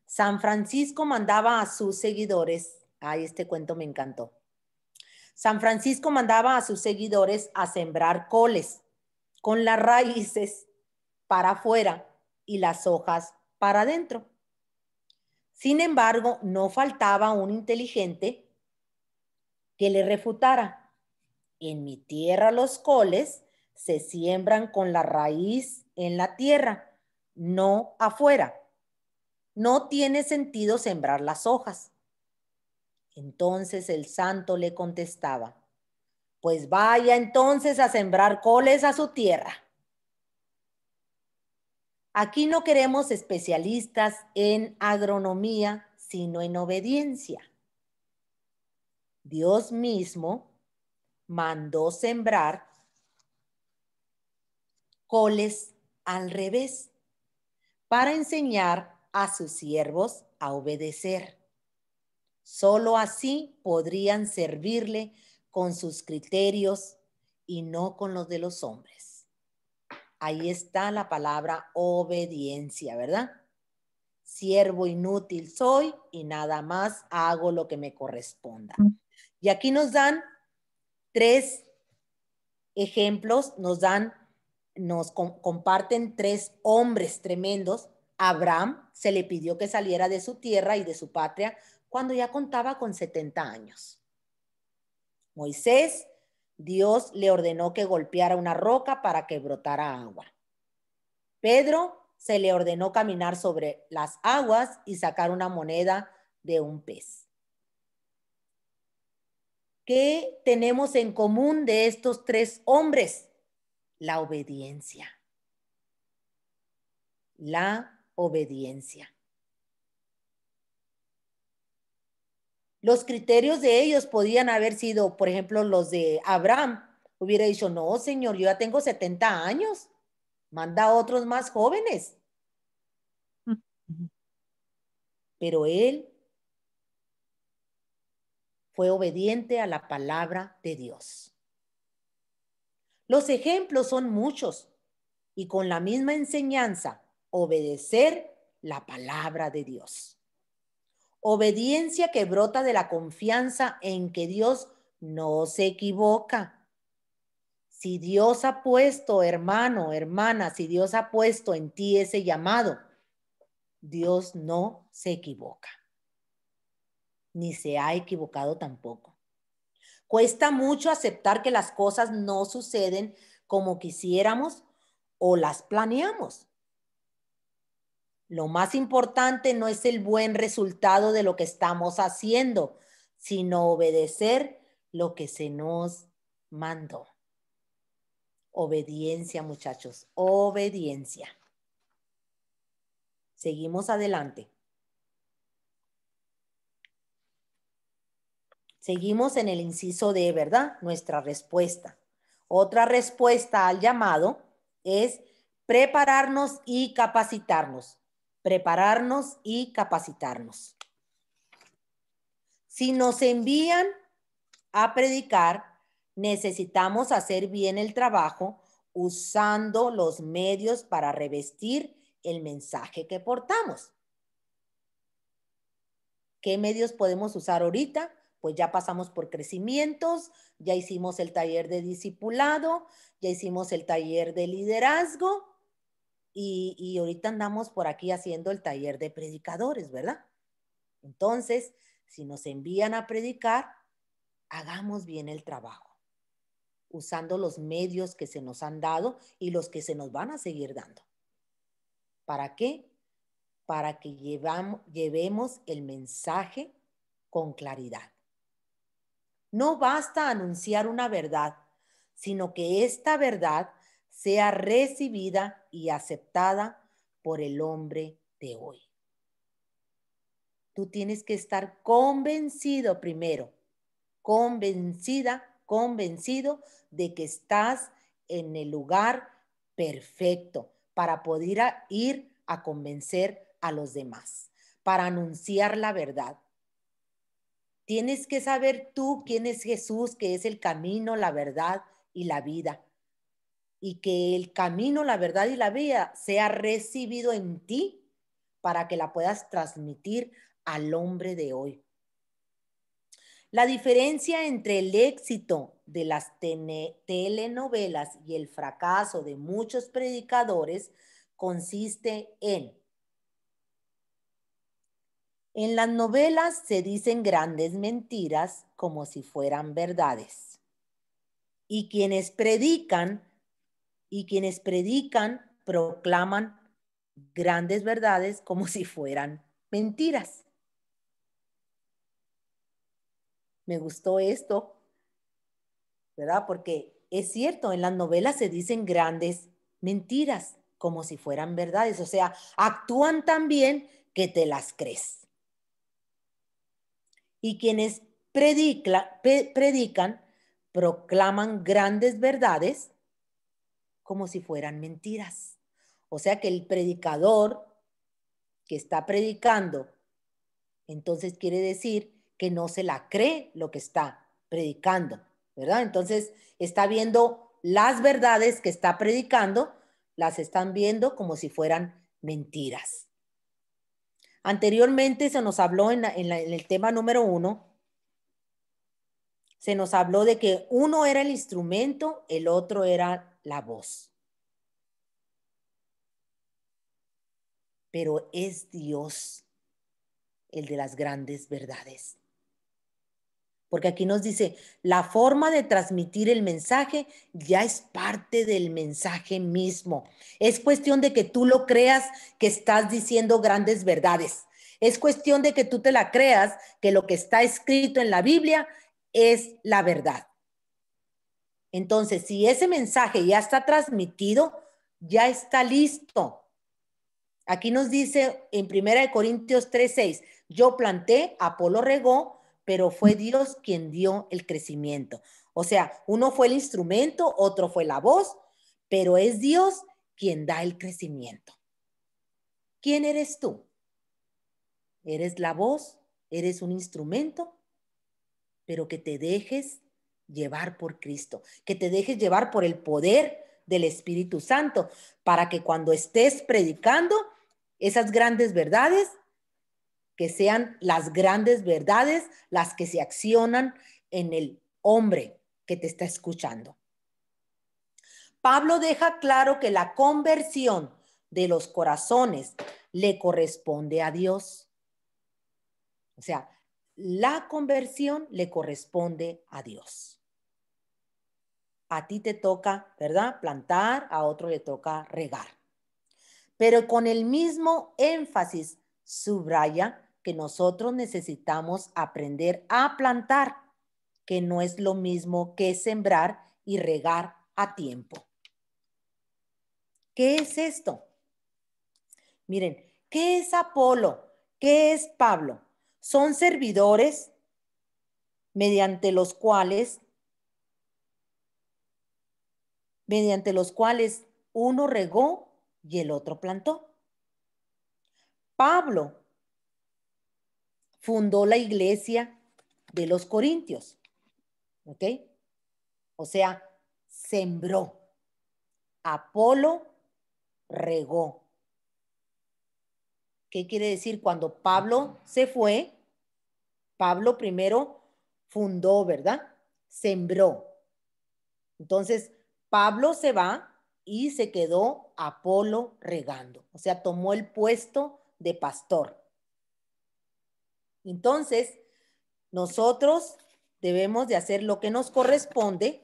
San Francisco mandaba a sus seguidores, este cuento me encantó. San Francisco mandaba a sus seguidores a sembrar coles con las raíces para afuera y las hojas para adentro. Sin embargo, no faltaba un inteligente que le refutara. En mi tierra los coles se siembran con la raíz en la tierra, no afuera. No tiene sentido sembrar las hojas. Entonces el santo le contestaba, pues vaya entonces a sembrar coles a su tierra. Aquí no queremos especialistas en agronomía, sino en obediencia. Dios mismo mandó sembrar coles al revés para enseñar a sus siervos a obedecer. Solo así podrían servirle con sus criterios y no con los de los hombres. Ahí está la palabra obediencia, ¿verdad? Siervo inútil soy y nada más hago lo que me corresponda. Y aquí nos dan 3 ejemplos, nos comparten 3 hombres tremendos. Abraham se le pidió que saliera de su tierra y de su patria cuando ya contaba con 70 años. Moisés, Dios le ordenó que golpeara una roca para que brotara agua. Pedro se le ordenó caminar sobre las aguas y sacar una moneda de un pez. ¿Qué tenemos en común de estos tres hombres? La obediencia. La obediencia. Los criterios de ellos podían haber sido, por ejemplo, los de Abraham. Hubiera dicho, no, señor, yo ya tengo 70 años. Manda a otros más jóvenes. Pero él fue obediente a la palabra de Dios. Los ejemplos son muchos y con la misma enseñanza, obedecer la palabra de Dios. Obediencia que brota de la confianza en que Dios no se equivoca. Si Dios ha puesto, hermano, hermana, si Dios ha puesto en ti ese llamado, Dios no se equivoca. Ni se ha equivocado tampoco. Cuesta mucho aceptar que las cosas no suceden como quisiéramos o las planeamos. Lo más importante no es el buen resultado de lo que estamos haciendo, sino obedecer lo que se nos mandó. Obediencia, muchachos, obediencia. Seguimos adelante. Seguimos en el inciso D, ¿verdad? Nuestra respuesta. Otra respuesta al llamado es prepararnos y capacitarnos. Prepararnos y capacitarnos. Si nos envían a predicar, necesitamos hacer bien el trabajo usando los medios para revestir el mensaje que portamos. ¿Qué medios podemos usar ahorita? Pues ya pasamos por crecimientos, ya hicimos el taller de discipulado, ya hicimos el taller de liderazgo y ahorita andamos por aquí haciendo el taller de predicadores, ¿verdad? Entonces, si nos envían a predicar, hagamos bien el trabajo, usando los medios que se nos han dado y los que se nos van a seguir dando. ¿Para qué? Para que llevemos el mensaje con claridad. No basta anunciar una verdad, sino que esta verdad sea recibida y aceptada por el hombre de hoy. Tú tienes que estar convencido primero, convencido de que estás en el lugar perfecto para poder ir a convencer a los demás, para anunciar la verdad. Tienes que saber tú quién es Jesús, que es el camino, la verdad y la vida. Y que el camino, la verdad y la vida sea recibido en ti para que la puedas transmitir al hombre de hoy. La diferencia entre el éxito de las telenovelas y el fracaso de muchos predicadores consiste en las novelas se dicen grandes mentiras como si fueran verdades. Y quienes predican proclaman grandes verdades como si fueran mentiras. Me gustó esto, ¿verdad? Porque es cierto, en las novelas se dicen grandes mentiras como si fueran verdades. O sea, actúan tan bien que te las crees. Y quienes predican proclaman grandes verdades como si fueran mentiras. O sea que el predicador que está predicando, entonces quiere decir que no se la cree lo que está predicando, ¿verdad? Entonces está viendo las verdades que está predicando, las están viendo como si fueran mentiras. Anteriormente se nos habló en el tema número 1, se nos habló de que uno era el instrumento, el otro era la voz. Pero es Dios el de las grandes verdades. Porque aquí nos dice, la forma de transmitir el mensaje ya es parte del mensaje mismo. Es cuestión de que tú lo creas que estás diciendo grandes verdades. Es cuestión de que tú te la creas que lo que está escrito en la Biblia es la verdad. Entonces, si ese mensaje ya está transmitido, ya está listo. Aquí nos dice en 1 Corintios 3:6, yo planté, Apolo regó, pero fue Dios quien dio el crecimiento. O sea, uno fue el instrumento, otro fue la voz, pero es Dios quien da el crecimiento. ¿Quién eres tú? ¿Eres la voz? ¿Eres un instrumento? Pero que te dejes llevar por Cristo, que te dejes llevar por el poder del Espíritu Santo, para que cuando estés predicando esas grandes verdades, que sean las grandes verdades las que se accionan en el hombre que te está escuchando. Pablo deja claro que la conversión de los corazones le corresponde a Dios. O sea, la conversión le corresponde a Dios. A ti te toca, ¿verdad? Plantar, a otro le toca regar. Pero con el mismo énfasis subraya que nosotros necesitamos aprender a plantar, que no es lo mismo que sembrar y regar a tiempo. ¿Qué es esto? Miren, ¿qué es Apolo? ¿Qué es Pablo? Son servidores mediante los cuales uno regó y el otro plantó. Pablo fundó la iglesia de los Corintios, ¿ok? O sea, sembró. Apolo regó. ¿Qué quiere decir? Cuando Pablo se fue, Pablo primero fundó, ¿verdad? Sembró. Entonces, Pablo se va y se quedó Apolo regando. O sea, tomó el puesto de pastor. Entonces, nosotros debemos de hacer lo que nos corresponde,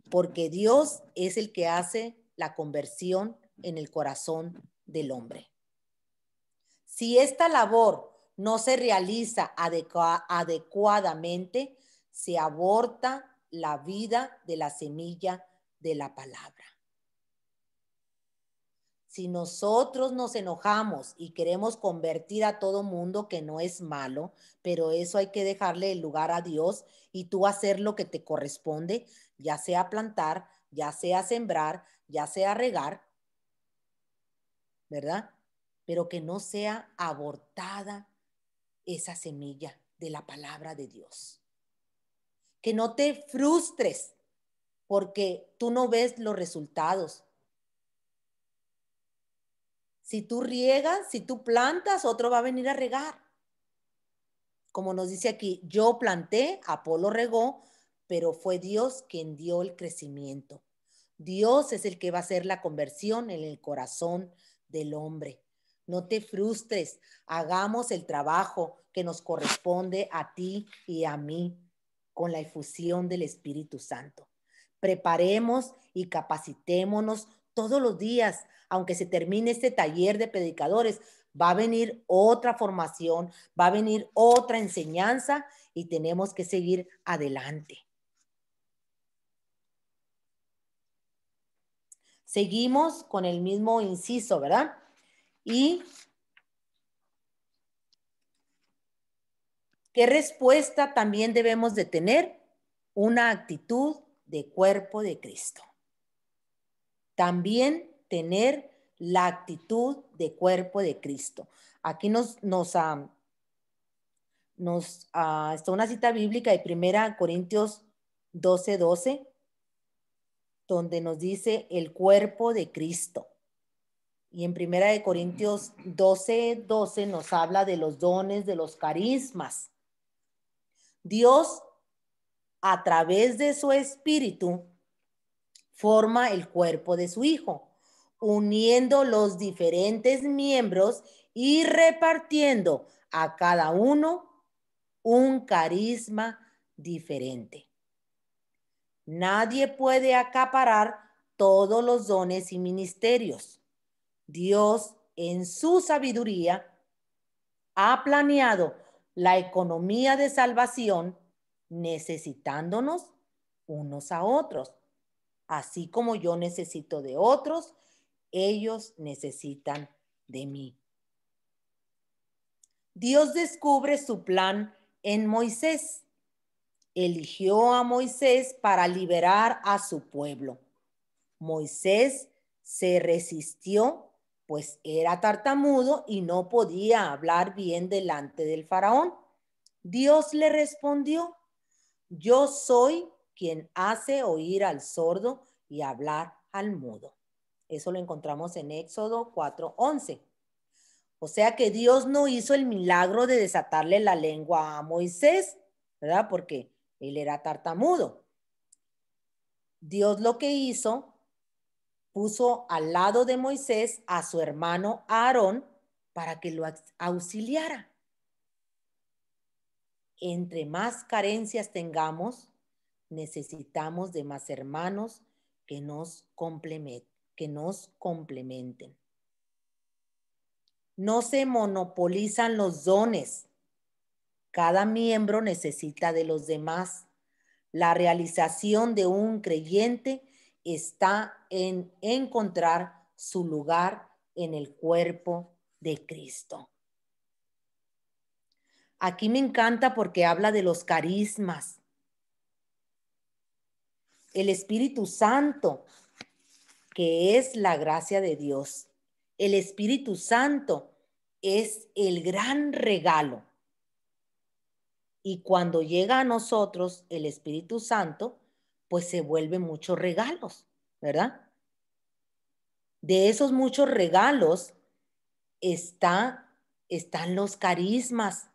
porque Dios es el que hace la conversión en el corazón del hombre. Si esta labor no se realiza adecuadamente, se aborta la vida de la semilla de la palabra. Si nosotros nos enojamos y queremos convertir a todo mundo, que no es malo, pero eso hay que dejarle el lugar a Dios y tú hacer lo que te corresponde, ya sea plantar, ya sea sembrar, ya sea regar, ¿verdad? Pero que no sea abortada esa semilla de la palabra de Dios. Que no te frustres porque tú no ves los resultados. Si tú riegas, si tú plantas, otro va a venir a regar. Como nos dice aquí, yo planté, Apolo regó, pero fue Dios quien dio el crecimiento. Dios es el que va a hacer la conversión en el corazón del hombre. No te frustres, hagamos el trabajo que nos corresponde a ti y a mí con la efusión del Espíritu Santo. Preparemos y capacitémonos todos los días, aunque se termine este taller de predicadores, va a venir otra formación, va a venir otra enseñanza y tenemos que seguir adelante. Seguimos con el mismo inciso, ¿verdad? Y ¿qué respuesta también debemos de tener? Una actitud de cuerpo de Cristo. También tener la actitud de cuerpo de Cristo. Aquí está una cita bíblica de 1 Corintios 12:12, donde nos dice el cuerpo de Cristo. Y en 1 Corintios 12:12 nos habla de los dones, de los carismas. Dios, a través de su Espíritu, forma el cuerpo de su Hijo, uniendo los diferentes miembros y repartiendo a cada uno un carisma diferente. Nadie puede acaparar todos los dones y ministerios. Dios, en su sabiduría, ha planeado la economía de salvación necesitándonos unos a otros. Así como yo necesito de otros, ellos necesitan de mí. Dios descubre su plan en Moisés. Eligió a Moisés para liberar a su pueblo. Moisés se resistió, pues era tartamudo y no podía hablar bien delante del faraón. Dios le respondió: yo soy quien hace oír al sordo y hablar al mudo. Eso lo encontramos en Éxodo 4:11. O sea que Dios no hizo el milagro de desatarle la lengua a Moisés, ¿verdad? Porque él era tartamudo. Dios lo que hizo, puso al lado de Moisés a su hermano Aarón para que lo auxiliara. Entre más carencias tengamos, necesitamos de más hermanos que nos complementen. No se monopolizan los dones. Cada miembro necesita de los demás. La realización de un creyente está en encontrar su lugar en el cuerpo de Cristo. Aquí me encanta porque habla de los carismas. El Espíritu Santo, que es la gracia de Dios. El Espíritu Santo es el gran regalo. Y cuando llega a nosotros el Espíritu Santo, pues se vuelven muchos regalos, ¿verdad? De esos muchos regalos están los carismas.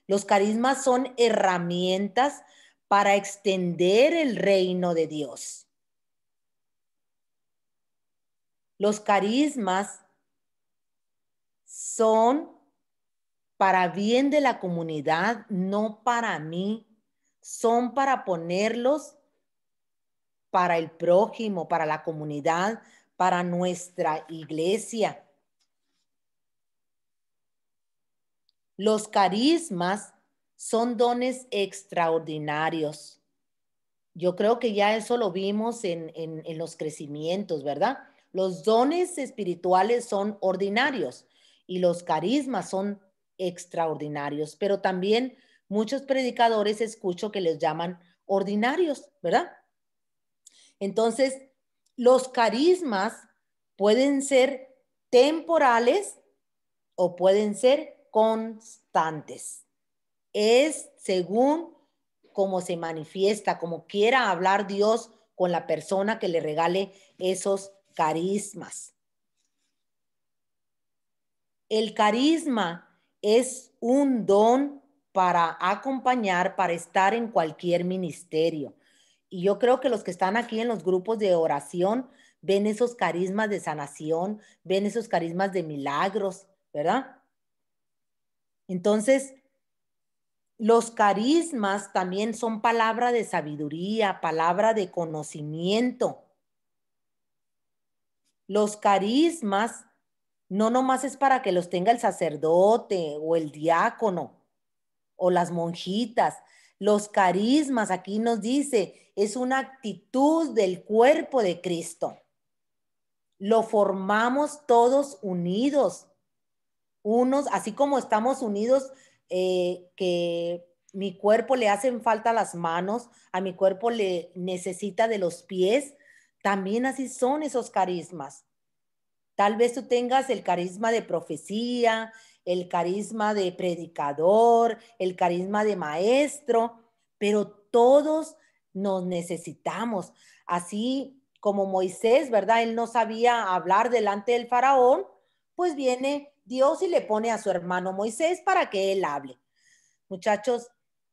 Los carismas son herramientas para extender el reino de Dios. Los carismas son para bien de la comunidad, no para mí. Son para ponerlos para el prójimo, para la comunidad, para nuestra iglesia. Los carismas son dones extraordinarios. Yo creo que ya eso lo vimos en los crecimientos, ¿verdad? Los dones espirituales son ordinarios y los carismas son extraordinarios, pero también muchos predicadores escucho que les llaman ordinarios, ¿verdad? Entonces, los carismas pueden ser temporales o pueden ser constantes. Es según cómo se manifiesta, como quiera hablar Dios con la persona que le regale esos carismas. El carisma es un don para acompañar, para estar en cualquier ministerio. Y yo creo que los que están aquí en los grupos de oración ven esos carismas de sanación, ven esos carismas de milagros, ¿verdad? Entonces, los carismas también son palabra de sabiduría, palabra de conocimiento. Los carismas no nomás es para que los tenga el sacerdote o el diácono o las monjitas. Los carismas, aquí nos dice, es una actitud del cuerpo de Cristo. Lo formamos todos unidos. Unos, así como estamos unidos, que mi cuerpo le hacen falta las manos, a mi cuerpo le necesita de los pies, también así son esos carismas. Tal vez tú tengas el carisma de profecía, el carisma de predicador, el carisma de maestro, pero todos nos necesitamos. Así como Moisés, ¿verdad? Él no sabía hablar delante del faraón, pues viene Dios y le pone a su hermano Moisés para que él hable. Muchachos,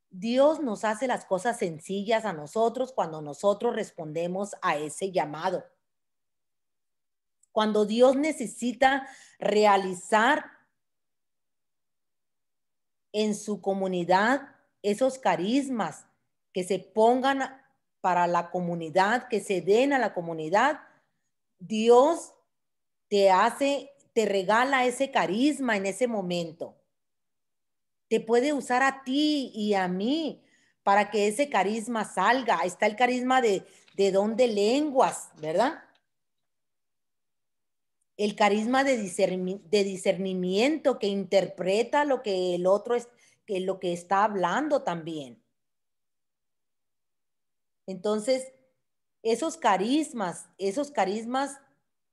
Dios nos hace las cosas sencillas a nosotros cuando nosotros respondemos a ese llamado. Cuando Dios necesita realizar en su comunidad esos carismas, que se pongan para la comunidad, que se den a la comunidad, Dios te regala ese carisma en ese momento. Te puede usar a ti y a mí para que ese carisma salga. Está el carisma de don de lenguas, ¿verdad? El carisma de discernimiento que interpreta lo que el otro es, que lo que está hablando también. Entonces, esos carismas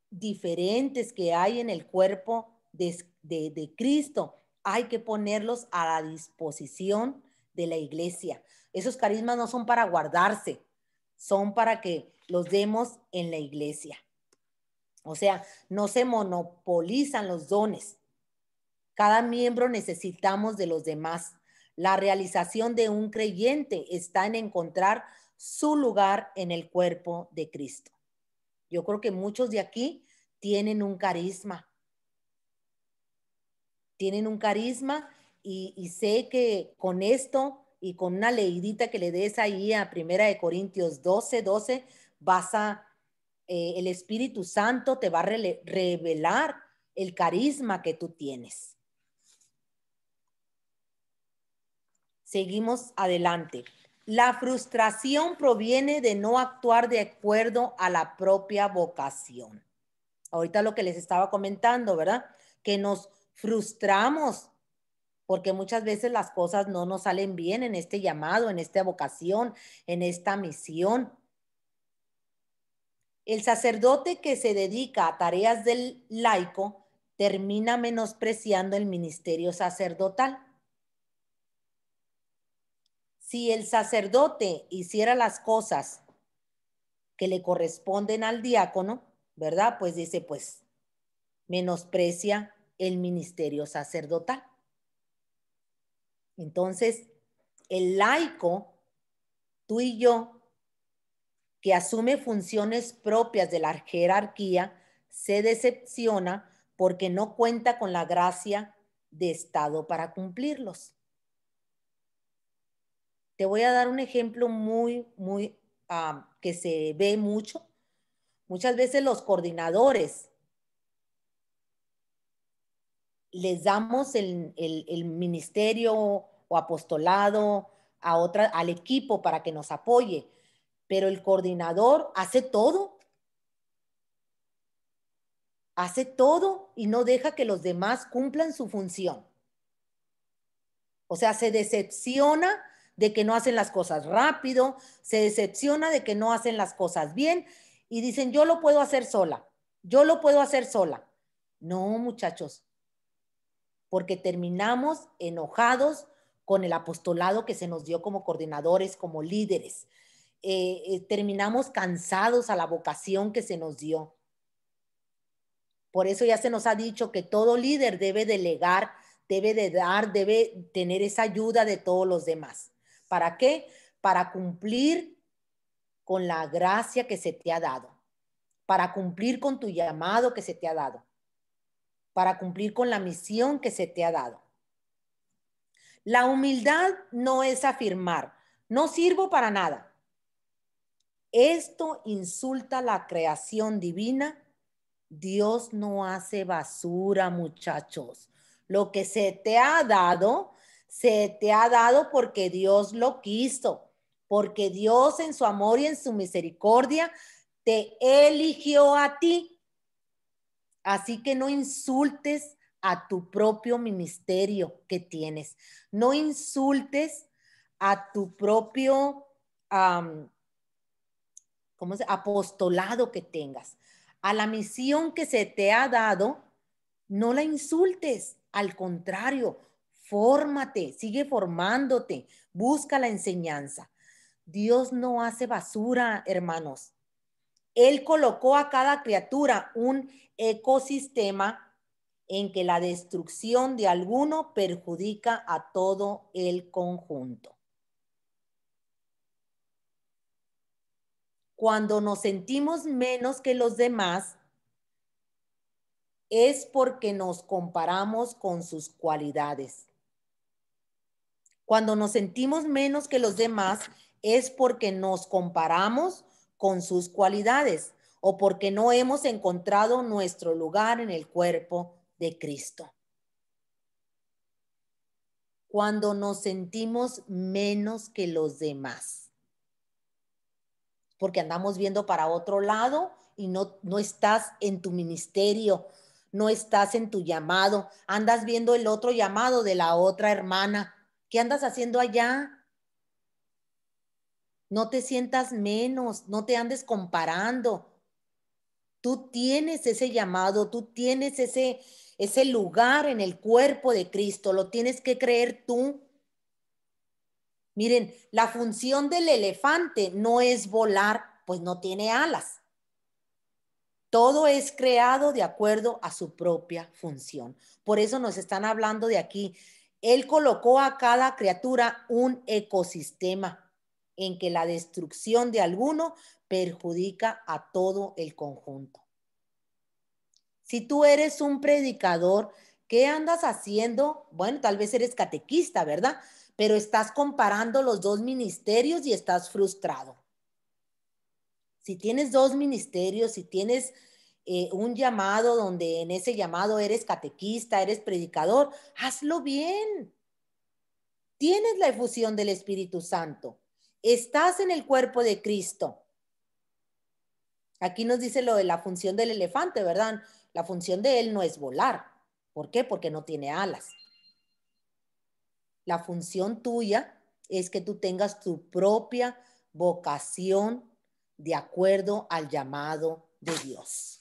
diferentes que hay en el cuerpo de Cristo, hay que ponerlos a la disposición de la iglesia. Esos carismas no son para guardarse, son para que los demos en la iglesia. O sea, no se monopolizan los dones. Cada miembro necesitamos de los demás. La realización de un creyente está en encontrar su lugar en el cuerpo de Cristo. Yo creo que muchos de aquí tienen un carisma. Tienen un carisma y sé que con esto y con una leidita que le des ahí a 1 Corintios 12, el Espíritu Santo te va a revelar el carisma que tú tienes. Seguimos adelante. La frustración proviene de no actuar de acuerdo a la propia vocación. Ahorita lo que les estaba comentando, ¿verdad? Que nos frustramos porque muchas veces las cosas no nos salen bien en este llamado, en esta vocación, en esta misión. El sacerdote que se dedica a tareas del laico termina menospreciando el ministerio sacerdotal. Si el sacerdote hiciera las cosas que le corresponden al diácono, ¿verdad? Pues dice, pues, menosprecia el ministerio sacerdotal. Entonces, el laico, tú y yo, que asume funciones propias de la jerarquía, se decepciona porque no cuenta con la gracia de Estado para cumplirlos. Te voy a dar un ejemplo muy que se ve mucho. Muchas veces los coordinadores les damos el ministerio o apostolado al equipo para que nos apoye, pero el coordinador hace todo y no deja que los demás cumplan su función. O sea, se decepciona de que no hacen las cosas rápido, se decepciona de que no hacen las cosas bien y dicen, yo lo puedo hacer sola, yo lo puedo hacer sola. No, muchachos, porque terminamos enojados con el apostolado que se nos dio como coordinadores, como líderes. Terminamos cansados a la vocación que se nos dio. Por eso ya se nos ha dicho que todo líder debe delegar, debe tener esa ayuda de todos los demás. ¿Para qué? Para cumplir con la gracia que se te ha dado, para cumplir con tu llamado que se te ha dado, para cumplir con la misión que se te ha dado. La humildad no es afirmar, no sirvo para nada. Esto insulta la creación divina. Dios no hace basura, muchachos. Lo que se te ha dado porque Dios lo quiso, porque Dios en su amor y en su misericordia te eligió a ti. Así que no insultes a tu propio ministerio que tienes. No insultes a tu propio apostolado que tengas. A la misión que se te ha dado, no la insultes. Al contrario, fórmate, sigue formándote, busca la enseñanza. Dios no hace basura, hermanos. Él colocó a cada criatura un ecosistema en que la destrucción de alguno perjudica a todo el conjunto. Cuando nos sentimos menos que los demás, es porque nos comparamos con sus cualidades. Cuando nos sentimos menos que los demás, es porque nos comparamos con sus cualidades o porque no hemos encontrado nuestro lugar en el cuerpo de Cristo. Cuando nos sentimos menos que los demás, porque andamos viendo para otro lado y no estás en tu ministerio, no estás en tu llamado, andas viendo el otro llamado de la otra hermana. ¿Qué andas haciendo allá? No te sientas menos, no te andes comparando. Tú tienes ese llamado, tú tienes ese lugar en el cuerpo de Cristo, lo tienes que creer tú. Miren, la función del elefante no es volar, pues no tiene alas. Todo es creado de acuerdo a su propia función. Por eso nos están hablando de aquí. Él colocó a cada criatura un ecosistema en que la destrucción de alguno perjudica a todo el conjunto. Si tú eres un predicador, ¿qué andas haciendo? Bueno, tal vez eres catequista, ¿verdad? Pero estás comparando los dos ministerios y estás frustrado. Si tienes dos ministerios, si tienes un llamado donde en ese llamado eres catequista, eres predicador, hazlo bien. Tienes la efusión del Espíritu Santo. Estás en el cuerpo de Cristo. Aquí nos dice lo de la función del elefante, ¿verdad? La función de él no es volar. ¿Por qué? Porque no tiene alas. La función tuya es que tú tengas tu propia vocación de acuerdo al llamado de Dios.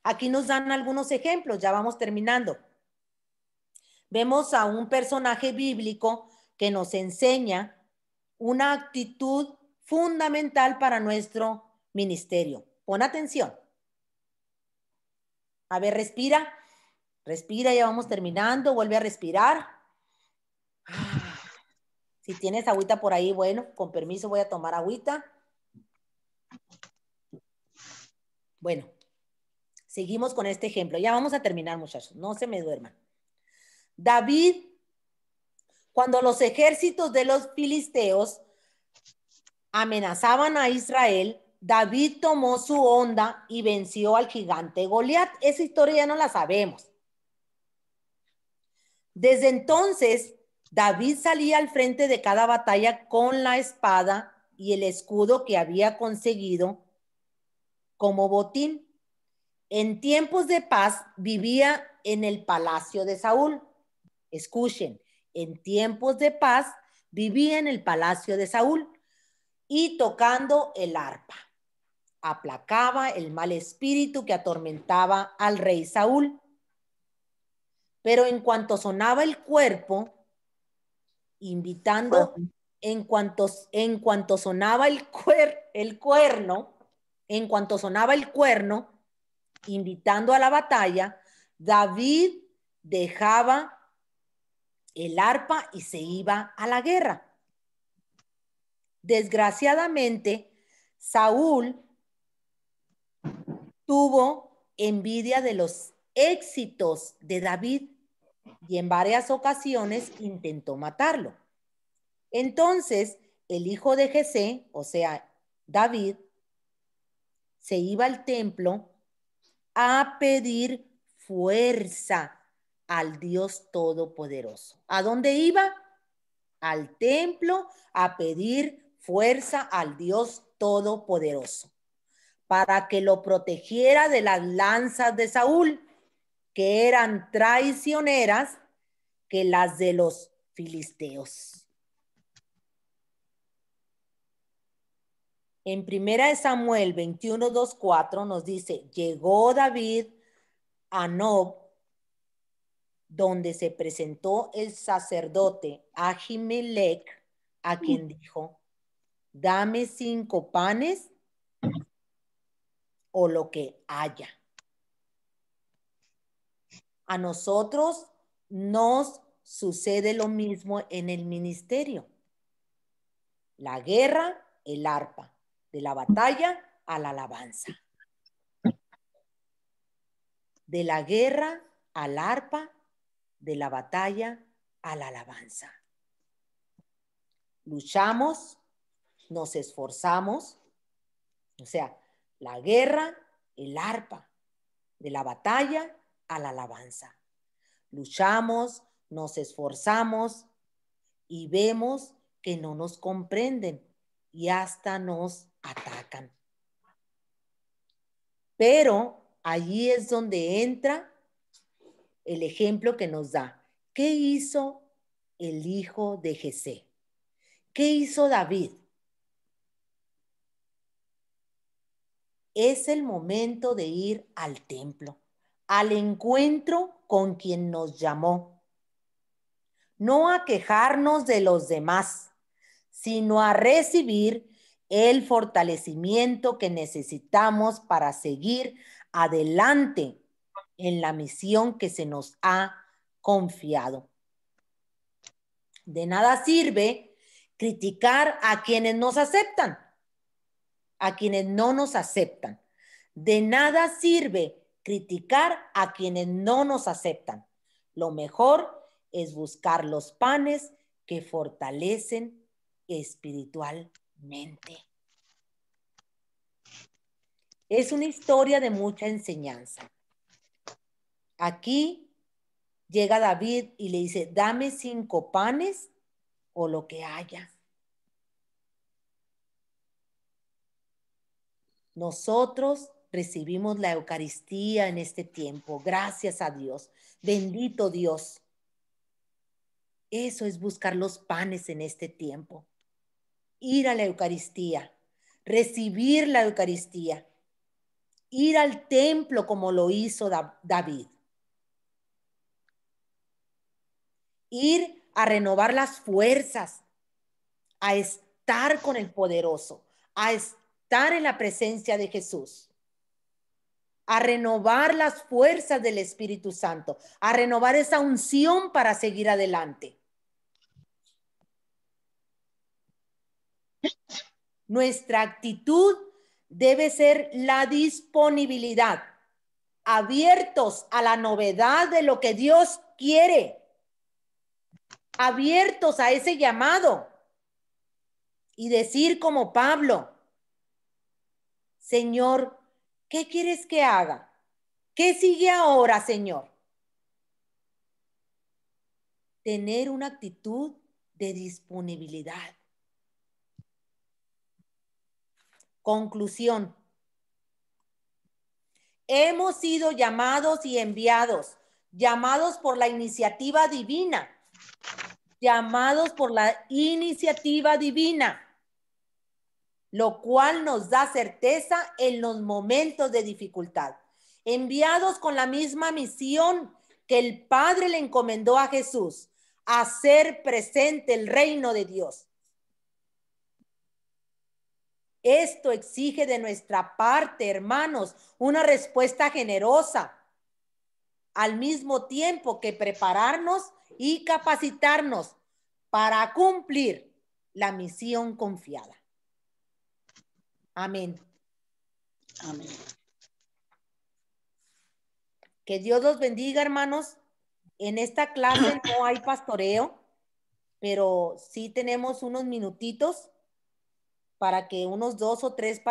Aquí nos dan algunos ejemplos, ya vamos terminando. Vemos a un personaje bíblico que nos enseña una actitud fundamental para nuestro ministerio. Pon atención. A ver, respira. Respira, ya vamos terminando. Vuelve a respirar. Si tienes agüita por ahí, bueno, con permiso voy a tomar agüita. Bueno, seguimos con este ejemplo. Ya vamos a terminar, muchachos. No se me duerman. David, cuando los ejércitos de los filisteos amenazaban a Israel, David tomó su onda y venció al gigante Goliat. Esa historia ya no la sabemos. Desde entonces, David salía al frente de cada batalla con la espada y el escudo que había conseguido como botín. En tiempos de paz vivía en el palacio de Saúl. Escuchen, en tiempos de paz vivía en el palacio de Saúl y tocando el arpa. Aplacaba el mal espíritu que atormentaba al rey Saúl. Pero en cuanto sonaba el cuerpo, invitando, en cuanto sonaba el cuerno, en cuanto sonaba el cuerno, invitando a la batalla, David dejaba el arpa y se iba a la guerra. Desgraciadamente, Saúl tuvo envidia de los éxitos de David y en varias ocasiones intentó matarlo. Entonces, el hijo de Jesé, o sea, David, se iba al templo a pedir fuerza al Dios Todopoderoso. ¿A dónde iba? Al templo a pedir fuerza al Dios Todopoderoso para que lo protegiera de las lanzas de Saúl, que eran traicioneras que las de los filisteos. En 1 Samuel 21, 2, 4 nos dice, llegó David a Nob, donde se presentó el sacerdote Ahimelech, a quien dijo, dame 5 panes o lo que haya. A nosotros nos sucede lo mismo en el ministerio. La guerra, el arpa. De la batalla a la alabanza. De la guerra al arpa, de la batalla a la alabanza. luchamos, nos esforzamos, o sea, la guerra, el arpa, de la batalla a la alabanza. Luchamos, nos esforzamos y vemos que no nos comprenden y hasta nos atacan. Pero allí es donde entra el ejemplo que nos da. ¿Qué hizo el hijo de Jesé? ¿Qué hizo David? Es el momento de ir al templo, al encuentro con quien nos llamó. No a quejarnos de los demás, sino a recibir el fortalecimiento que necesitamos para seguir adelante en la misión que se nos ha confiado. De nada sirve criticar a quienes nos aceptan, a quienes no nos aceptan. De nada sirve criticar a quienes no nos aceptan. Lo mejor es buscar los panes que fortalecen espiritualmente. Es una historia de mucha enseñanza. Aquí llega David y le dice, dame 5 panes o lo que haya. Nosotros recibimos la Eucaristía en este tiempo. Gracias a Dios. Bendito Dios. Eso es buscar los panes en este tiempo. Ir a la Eucaristía. Recibir la Eucaristía. Ir al templo como lo hizo David. Ir a renovar las fuerzas. A estar con el poderoso. A estar en la presencia de Jesús. A renovar las fuerzas del Espíritu Santo, a renovar esa unción para seguir adelante. Nuestra actitud debe ser la disponibilidad, abiertos a la novedad de lo que Dios quiere, abiertos a ese llamado y decir como Pablo, Señor, ¿qué quieres que haga? ¿Qué sigue ahora, Señor? Tener una actitud de disponibilidad. Conclusión. Hemos sido llamados y enviados, llamados por la iniciativa divina, llamados por la iniciativa divina, lo cual nos da certeza en los momentos de dificultad. Enviados con la misma misión que el Padre le encomendó a Jesús, hacer presente el reino de Dios. Esto exige de nuestra parte, hermanos, una respuesta generosa, al mismo tiempo que prepararnos y capacitarnos para cumplir la misión confiada. Amén. Amén. Que Dios los bendiga, hermanos. En esta clase no hay pastoreo, pero sí tenemos unos minutitos para que unos 2 o 3